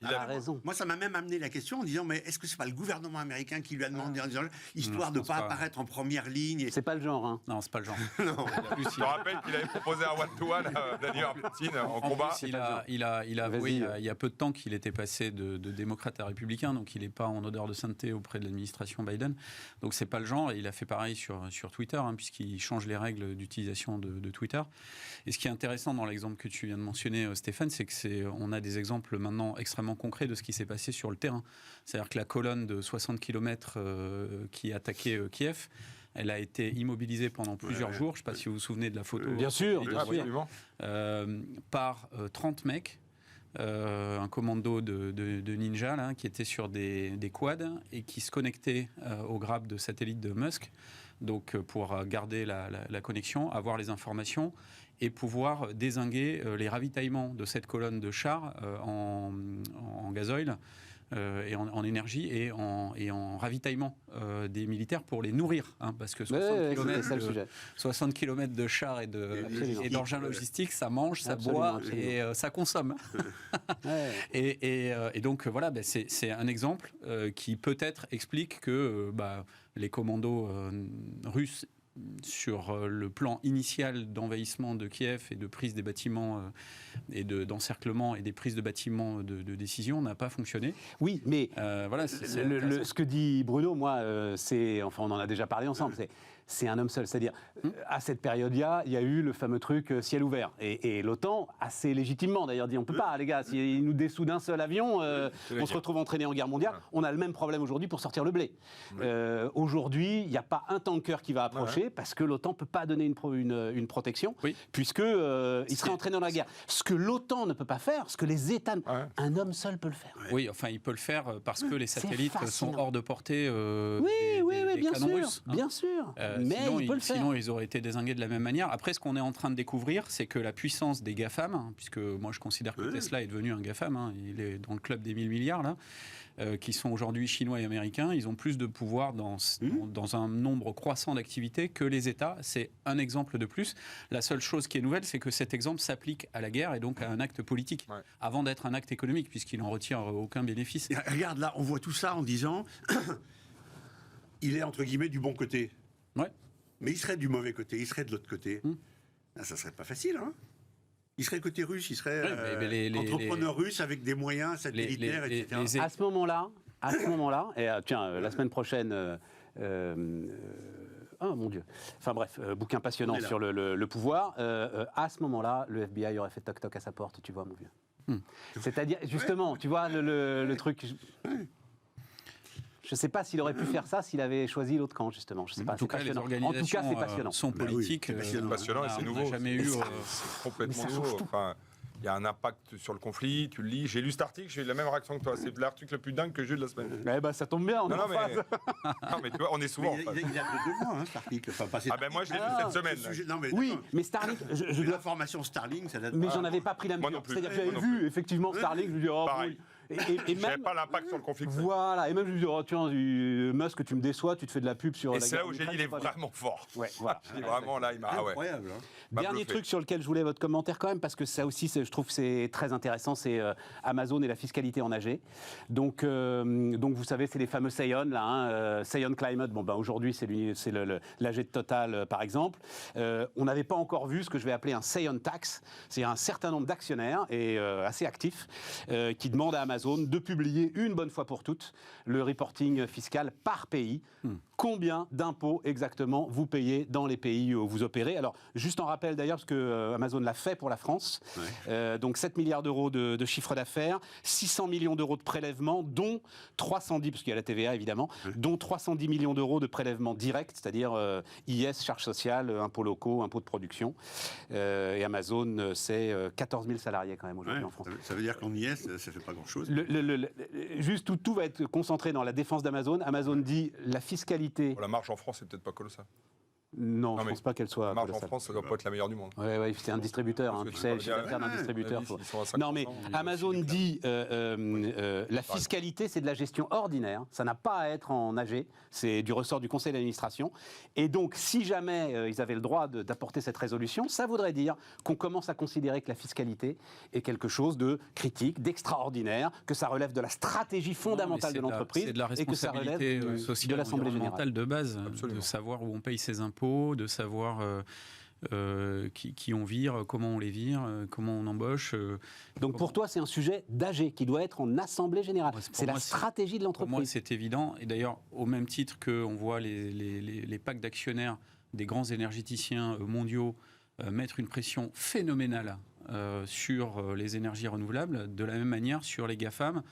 Il a raison. Moi, ça m'a même amené la question en disant, mais est-ce que c'est pas le gouvernement américain qui lui a demandé, en disant, histoire de ne pas apparaître en première ligne C'est pas le genre, hein. Non, c'est pas le genre. Non. Je te rappelle qu'il avait proposé un one-to-one à Vladimir Poutine en combat. Plus, il a avoué il y a peu de temps qu'il était passé de démocrate à républicain, donc il n'est pas en odeur de sainteté auprès de l'administration Biden. Donc c'est pas le genre, et il a fait pareil sur Twitter, puisqu'il change les règles d'utilisation de Twitter. Et ce qui est intéressant dans l'exemple que tu viens de mentionner, Stéphane, c'est qu'on a des exemples maintenant extrêmement concrets de ce qui s'est passé sur le terrain. C'est-à-dire que la colonne de 60 km qui attaquait Kiev, elle a été immobilisée pendant plusieurs jours. Je ne sais pas si vous vous souvenez de la photo. Bien sûr, par 30 mecs un commando de ninja là, qui était sur des quads et qui se connectait au grappe de satellite de Musk, donc pour garder la connexion, avoir les informations et pouvoir dézinguer les ravitaillements de cette colonne de chars en gasoil et en énergie et en ravitaillement des militaires pour les nourrir, hein, parce que 60 km de chars et d'engins logistiques, ça mange, ça boit et ça consomme. et donc voilà, c'est un exemple qui peut-être explique que les commandos russes, sur le plan initial d'envahissement de Kiev et de prise des bâtiments et d'encerclement et des prises de bâtiments de décision, n'a pas fonctionné. Oui, mais voilà, ce que dit Bruno, moi, on en a déjà parlé ensemble, c'est un homme seul. C'est-à-dire, à cette période-là, il y a eu le fameux truc ciel ouvert. Et l'OTAN, assez légitimement d'ailleurs, dit on ne peut pas, les gars, s'ils nous dessout d'un seul avion, on se retrouve entraîné en guerre mondiale. On a le même problème aujourd'hui pour sortir le blé. Aujourd'hui, il n'y a pas un tanker qui va approcher parce que l'OTAN ne peut pas donner une protection, puisqu'il serait entraîné dans la guerre. Ce que l'OTAN ne peut pas faire, ce que les États... Un homme seul peut le faire. Oui, enfin, il peut le faire parce que les satellites sont hors de portée des bien canons russes. Bien sûr. Mais sinon, ils auraient été dézingués de la même manière. Après, ce qu'on est en train de découvrir, c'est que la puissance des GAFAM, hein, puisque moi je considère que Tesla est devenu un GAFAM, hein, il est dans le club des 1000 milliards, là, qui sont aujourd'hui chinois et américains, ils ont plus de pouvoir dans un nombre croissant d'activités que les États. C'est un exemple de plus. La seule chose qui est nouvelle, c'est que cet exemple s'applique à la guerre et donc à un acte politique, avant d'être un acte économique, puisqu'il n'en retire aucun bénéfice. Et regarde, là, on voit tout ça en disant il est, entre guillemets, du bon côté. Ouais. Mais il serait du mauvais côté, il serait de l'autre côté. Ça serait pas facile, hein. Il serait côté russe, il serait entrepreneur russe avec des moyens satellitaires, etc. À ce moment-là, et tiens, la semaine prochaine... oh mon Dieu. Enfin bref, bouquin passionnant sur le pouvoir. À ce moment-là, le FBI aurait fait toc-toc à sa porte, tu vois, mon vieux. C'est-à-dire, justement, tu vois, le truc... Je ne sais pas s'il aurait pu faire ça s'il avait choisi l'autre camp, justement. Je sais pas, en tout cas, les organisations sont politiques. C'est passionnant et c'est nouveau. Jamais eu. C'est complètement nouveau. Enfin, il y a un impact sur le conflit, tu le lis. J'ai lu cet article, j'ai eu la même réaction que toi. C'est l'article le plus dingue que j'ai eu de la semaine. Eh ben, ça tombe bien, on est en phase. Non, mais tu vois, on est souvent en phase. Il y a que 2 mois, cet article. Moi, je l'ai lu cette semaine. Oui, mais Starlink... L'information Starlink, ça date... Mais j'en avais pas pris la mesure. C'est-à-dire que j'avais vu, effectivement, Starlink, je me dis, oh, pareil. Et même pas l'impact sur le conflit. Voilà, et même je me dis, oh tiens, Musk, tu me déçois, tu te fais de la pub sur... Et c'est là où j'ai dit, il est vraiment fort. Ouais, voilà. Vraiment, là, il m'a... Incroyable. Dernier truc sur lequel je voulais votre commentaire quand même, parce que ça aussi, je trouve que c'est très intéressant, c'est Amazon et la fiscalité en AG. Donc vous savez, c'est les fameux Sayon, là, Sayon Climate. Bon, ben aujourd'hui, c'est l'AG de Total, par exemple. On n'avait pas encore vu ce que je vais appeler un Sayon Tax. C'est un certain nombre d'actionnaires, et assez actifs, qui demandent à Amazon de publier une bonne fois pour toutes le reporting fiscal par pays. Combien d'impôts exactement vous payez dans les pays où vous opérez. Alors, juste en rappel d'ailleurs, parce que Amazon l'a fait pour la France, donc 7 milliards d'euros de chiffre d'affaires, 600 millions d'euros de prélèvements, dont 310, parce qu'il y a la TVA évidemment, dont 310 millions d'euros de prélèvements directs, c'est-à-dire IS, charges sociales, impôts locaux, impôts de production. Et Amazon, c'est 14 000 salariés quand même aujourd'hui en France. Ça veut dire qu'en IS, ça ne fait pas grand-chose. Juste tout va être concentré dans la défense d'Amazon. Amazon dit la fiscalité... La marge en France, c'est peut-être pas colossal. Non, je ne pense pas qu'elle soit... La marge en France, ça ne doit pas être la meilleure du monde. Oui, c'est un distributeur. Tu sais, le chiffre d'affaires d'un distributeur. Non, mais Amazon dit la fiscalité, c'est de la gestion ordinaire. Ça n'a pas à être en AG. C'est du ressort du conseil d'administration. Et donc, si jamais ils avaient le droit d'apporter cette résolution, ça voudrait dire qu'on commence à considérer que la fiscalité est quelque chose de critique, d'extraordinaire, que ça relève de la stratégie fondamentale de l'entreprise et que ça relève de l'Assemblée générale. De base, de savoir où on paye ses impôts, de savoir qui on vire, comment on les vire, comment on embauche. Donc pour toi, c'est un sujet d'AG qui doit être en Assemblée générale. C'est la stratégie de l'entreprise. Pour moi, c'est évident. Et d'ailleurs, au même titre qu'on voit les packs d'actionnaires des grands énergéticiens mondiaux mettre une pression phénoménale sur les énergies renouvelables, de la même manière sur les GAFAM.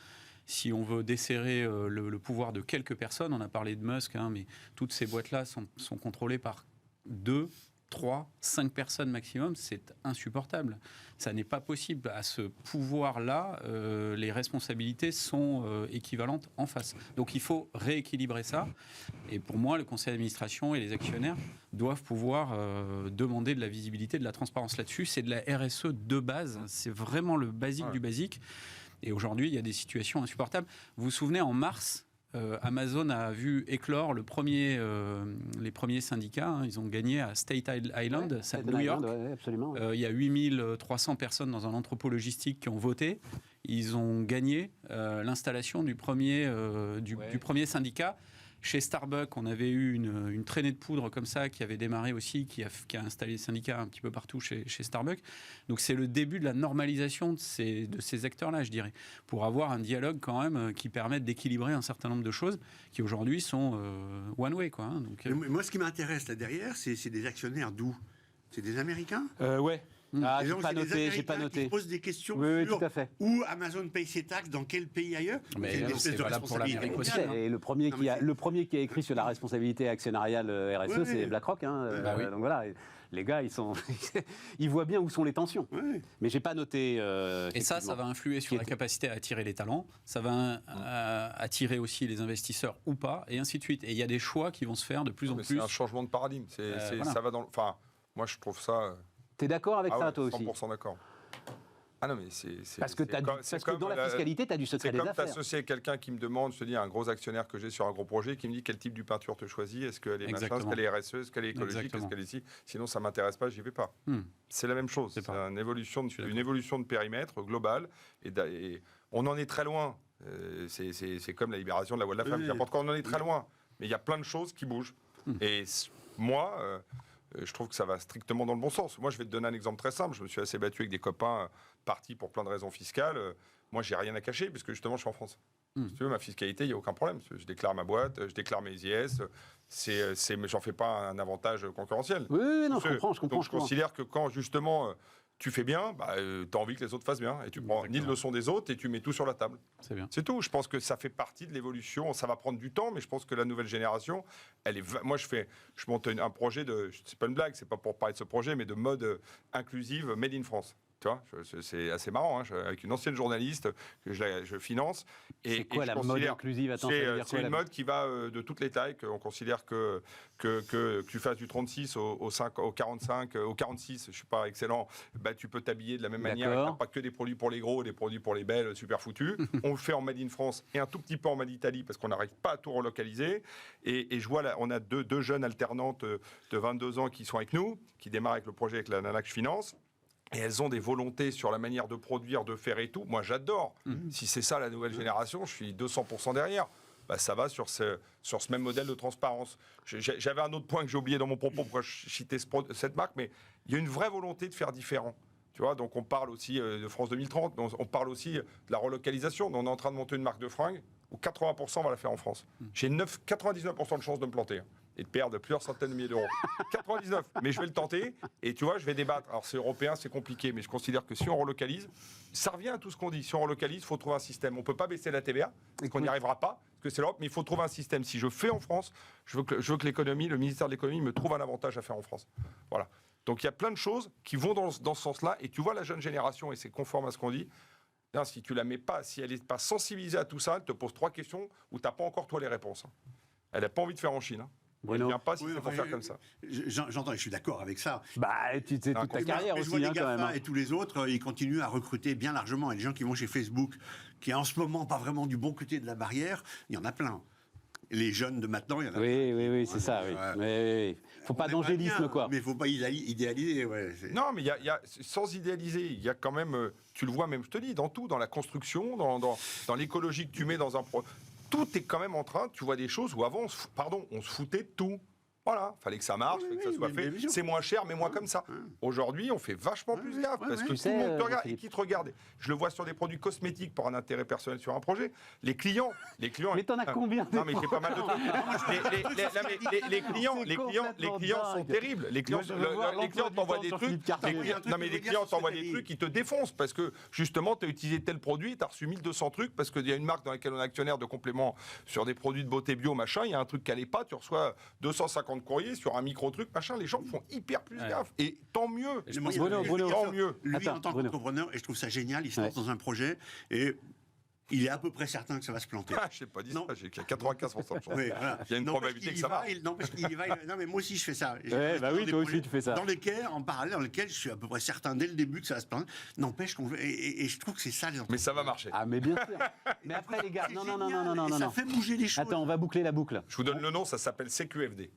Si on veut desserrer le pouvoir de quelques personnes, on a parlé de Musk, mais toutes ces boîtes-là sont contrôlées par 2, 3, 5 personnes maximum, c'est insupportable. Ça n'est pas possible. À ce pouvoir-là, les responsabilités sont équivalentes en face. Donc il faut rééquilibrer ça. Et pour moi, le conseil d'administration et les actionnaires doivent pouvoir demander de la visibilité, de la transparence là-dessus. C'est de la RSE de base. C'est vraiment le basique du basique. Et aujourd'hui, il y a des situations insupportables. Vous vous souvenez, en mars, Amazon a vu éclore les premiers syndicats. Hein, ils ont gagné à State Island, c'est à New York. Absolument. Il y a 8300 personnes dans un entrepôt logistique qui ont voté. Ils ont gagné l'installation du premier syndicat. Chez Starbucks, on avait eu une traînée de poudre comme ça qui avait démarré aussi, qui a installé des syndicats un petit peu partout chez Starbucks. Donc c'est le début de la normalisation de ces acteurs-là, je dirais, pour avoir un dialogue quand même qui permette d'équilibrer un certain nombre de choses qui aujourd'hui sont one way, quoi. Hein. Donc, moi, ce qui m'intéresse là derrière, c'est des actionnaires d'où? C'est des Américains? Ouais. Ah, j'ai pas noté. Qui posent des questions oui, sur tout à fait. où Amazon paye ses taxes, dans quel pays ailleurs. Mais une espèce de responsabilité mondiale, hein. Et le premier qui a écrit sur la responsabilité actionnariale RSE, c'est BlackRock. Hein. Oui. Donc voilà, les gars, ils voient bien où sont les tensions. Ouais. Mais j'ai pas noté. Et ça va influer sur la capacité à attirer les talents. Ça va attirer aussi les investisseurs ou pas, et ainsi de suite. Et il y a des choix qui vont se faire de plus en plus. C'est un changement de paradigme. Voilà. Ça va dans. Enfin, moi, je trouve ça. T'es d'accord avec ça, toi aussi? 100% d'accord. Ah non, mais parce que dans la fiscalité, tu as du secret des affaires. C'est comme t'associer à quelqu'un qui me demande, je te dis, un gros actionnaire que j'ai sur un gros projet, qui me dit quel type de peinture te choisis, est-ce qu'elle est machin, est-ce qu'elle est RSE, est-ce qu'elle est écologique, est-ce qu'elle est ici. Sinon, ça m'intéresse pas, j'y vais pas. C'est la même chose. C'est une évolution de périmètre globale. Et on en est très loin. C'est comme la libération de la voix de la femme. N'importe quoi, on en est très loin. Mais il y a plein de choses qui bougent. Et moi... je trouve que ça va strictement dans le bon sens. Moi, je vais te donner un exemple très simple. Je me suis assez battu avec des copains partis pour plein de raisons fiscales. Moi, j'ai rien à cacher, puisque justement, je suis en France. Si tu veux, ma fiscalité, il n'y a aucun problème. Je déclare ma boîte, je déclare mes IS. Mais j'en fais pas un avantage concurrentiel. Oui, non, je comprends. Donc, je considère que quand, justement... tu fais bien, tu as envie que les autres fassent bien. Et tu prends ni de leçon des autres et tu mets tout sur la table. C'est bien. C'est tout. Je pense que ça fait partie de l'évolution. Ça va prendre du temps, mais je pense que la nouvelle génération, moi, je monte un projet c'est pas une blague, c'est pas pour parler de ce projet, mais de mode inclusive Made in France. Tu vois, c'est assez marrant, hein, avec une ancienne journaliste que je finance. C'est quoi la mode inclusive? C'est une mode qui va de toutes les tailles. On considère que tu fasses du 36 au 45, au 46, je suis pas excellent, tu peux t'habiller de la même manière. Il n'y a pas que des produits pour les gros, des produits pour les belles, super foutus. On le fait en Made in France et un tout petit peu en Made Italie parce qu'on n'arrive pas à tout relocaliser. Et je vois là, on a deux jeunes alternantes de 22 ans qui sont avec nous, qui démarrent avec le projet avec la nana que je finance. Et elles ont des volontés sur la manière de produire, de faire et tout. Moi, j'adore. Si c'est ça la nouvelle génération, je suis 200% derrière. Ça va sur ce même modèle de transparence. J'avais un autre point que j'ai oublié dans mon propos, pourquoi je citais cette marque, mais il y a une vraie volonté de faire différent. Tu vois, donc on parle aussi de France 2030, mais on parle aussi de la relocalisation. On est en train de monter une marque de fringues où 80% va la faire en France. J'ai 99% de chances de me planter. Et de perdre plusieurs centaines de milliers d'euros. 99, mais je vais le tenter, et tu vois, je vais débattre. Alors c'est européen, c'est compliqué, mais je considère que si on relocalise, ça revient à tout ce qu'on dit. Si on relocalise, il faut trouver un système. On ne peut pas baisser la TVA, parce qu'on n'y arrivera pas, parce que c'est l'Europe, mais il faut trouver un système. Si je fais en France, je veux que l'économie, le ministère de l'économie me trouve un avantage à faire en France. Voilà. Donc il y a plein de choses qui vont dans ce sens-là, et tu vois la jeune génération, et c'est conforme à ce qu'on dit. Là, si tu la mets pas, si elle n'est pas sensibilisée à tout ça, elle te pose 3 questions où tu n'as pas encore toi les réponses. Elle n'a pas envie de faire en Chine. Bruno. Il ne vient pas si c'est pour faire comme ça. J'entends et je suis d'accord avec ça. Tu sais, toute ta carrière aussi, les quand même. Et tous les autres, ils continuent à recruter bien largement. Et les gens qui vont chez Facebook, qui est en ce moment pas vraiment du bon côté de la barrière, il y en a plein. Les jeunes de maintenant, il y en a plein. Oui, c'est ça, oui. Il ne faut pas d'angélisme, quoi. Mais il ne faut pas idéaliser. Non, mais sans idéaliser, il y a quand même, tu le vois même, je te dis, dans tout, dans la construction, dans l'écologie que tu mets dans un projet. Tout est quand même en train, tu vois des choses où avant, on se foutait de tout. Voilà, fallait que ça marche, que ça soit fait. C'est moins cher, mais moins comme ça. Aujourd'hui, on fait vachement plus gaffe parce que tout le monde te regarde et qui te regarde. Je le vois sur des produits cosmétiques pour un intérêt personnel sur un projet. Les clients. Mais t'en as combien? Non, mais j'ai pas mal de trucs. Les clients sont terribles. Les clients t'envoient des trucs. Non, mais les clients t'envoient des trucs qui te défoncent parce que justement, tu as utilisé tel produit, tu as reçu 1200 trucs parce qu'il y a une marque dans laquelle on est actionnaire de compléments sur des produits de beauté bio, machin. Il y a un truc qui n'allait pas, tu reçois 250 50 courriers sur un micro-truc, machin, les gens font hyper plus gaffe. Et tant mieux. Bruno, tant mieux. Lui, en tant qu'entrepreneur, et je trouve ça génial, il se lance dans un projet et il est à peu près certain que ça va se planter. Ah, je n'ai pas dit ça, j'ai 95% de chance. Oui, voilà. Il y a une probabilité que ça marche. Non, parce qu'il y va. Non, mais moi aussi, je fais ça. Ouais, bah oui, toi aussi, tu fais ça. Dans lesquels, en parallèle, dans lesquels je suis à peu près certain dès le début que ça va se planter. N'empêche qu'on. Et je trouve que c'est ça, les entreprises. Mais ça va marcher. Ah, mais bien sûr. Mais après, les gars, non. Ça fait bouger les choses. Attends, on va boucler la boucle. Je vous donne le nom, ça s'appelle CQFD.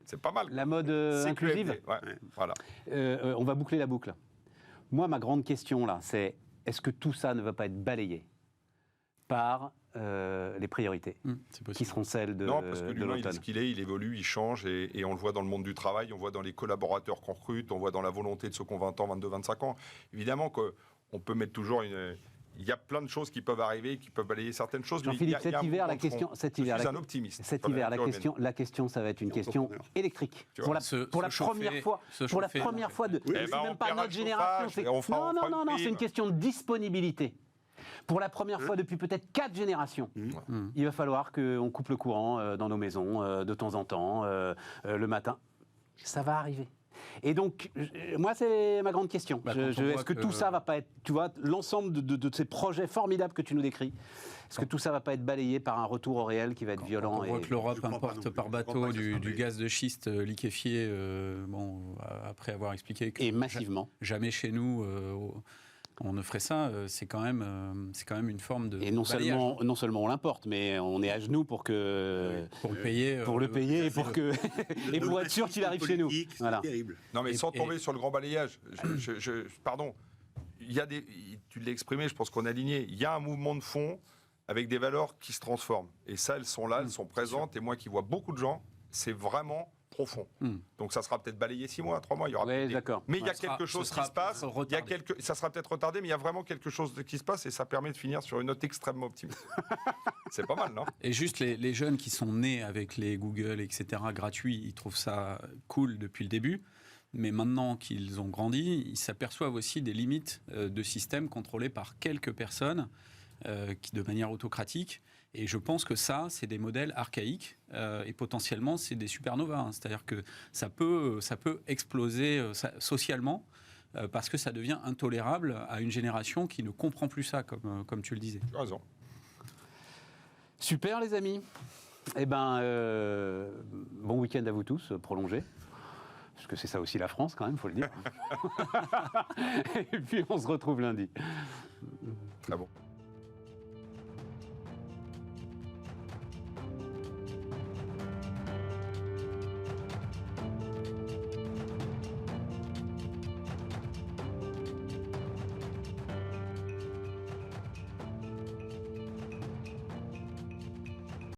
C'est pas mal. La mode CQFD, inclusive. ouais. Voilà. On va boucler la boucle. Moi, ma grande question, là, c'est est-ce que tout ça ne va pas être balayé par les priorités qui seront celles de Non, parce que l'humain, il est l'automne. ce qu'il est, il évolue, il change, et on le voit dans le monde du travail, on voit dans les collaborateurs qu'on recrute, on voit dans la volonté de ceux qui ont 20 ans, 22, 25 ans. Évidemment qu'on peut mettre toujours une... Il y a plein de choses qui peuvent arriver, qui peuvent balayer certaines choses. Jean-Philippe, cet hiver, la question... Je suis un optimiste. Cet hiver, la question, ça va être une question électrique. Pour la première fois, c'est même pas notre génération. Non, c'est une question de disponibilité. Pour la première fois depuis peut-être 4 générations, il va falloir qu'on coupe le courant dans nos maisons de temps en temps, le matin. Ça va arriver. Et donc, moi, c'est ma grande question. Est-ce que tout ça va pas être, tu vois, l'ensemble de ces projets formidables que tu nous décris, est-ce que tout ça va pas être balayé par un retour au réel qui va être violent? On voit que l'Europe importe par bateau du gaz de schiste liquéfié, après avoir expliqué que... Et massivement. Jamais chez nous... on ne ferait ça, c'est quand même une forme de. Et non seulement on l'importe, mais on est à genoux pour le payer et pour être sûr qu'il arrive chez nous. Voilà. Terrible. Non, mais sans tomber sur le grand balayage. Pardon. Tu l'as exprimé, je pense qu'on est aligné. Il y a un mouvement de fond avec des valeurs qui se transforment. Et ça, elles sont là, elles sont présentes. Et moi qui vois beaucoup de gens, c'est vraiment profond. Donc ça sera peut-être balayé 6 mois, 3 mois. Il y aura d'accord. Mais il y a quelque chose qui se passe. Ça sera peut-être retardé, mais il y a vraiment quelque chose qui se passe et ça permet de finir sur une note extrêmement optimiste. C'est pas mal, non? Et juste les jeunes qui sont nés avec les Google, etc., gratuits, ils trouvent ça cool depuis le début. Mais maintenant qu'ils ont grandi, ils s'aperçoivent aussi des limites de systèmes contrôlés par quelques personnes de manière autocratique. Et je pense que ça, c'est des modèles archaïques et potentiellement, c'est des supernovas. C'est-à-dire que ça peut exploser socialement parce que ça devient intolérable à une génération qui ne comprend plus ça, comme tu le disais. Tu as raison. Super, les amis. Eh ben, bon week-end à vous tous, prolongé. Parce que c'est ça aussi la France, quand même, il faut le dire. Et puis, on se retrouve lundi. Très bon.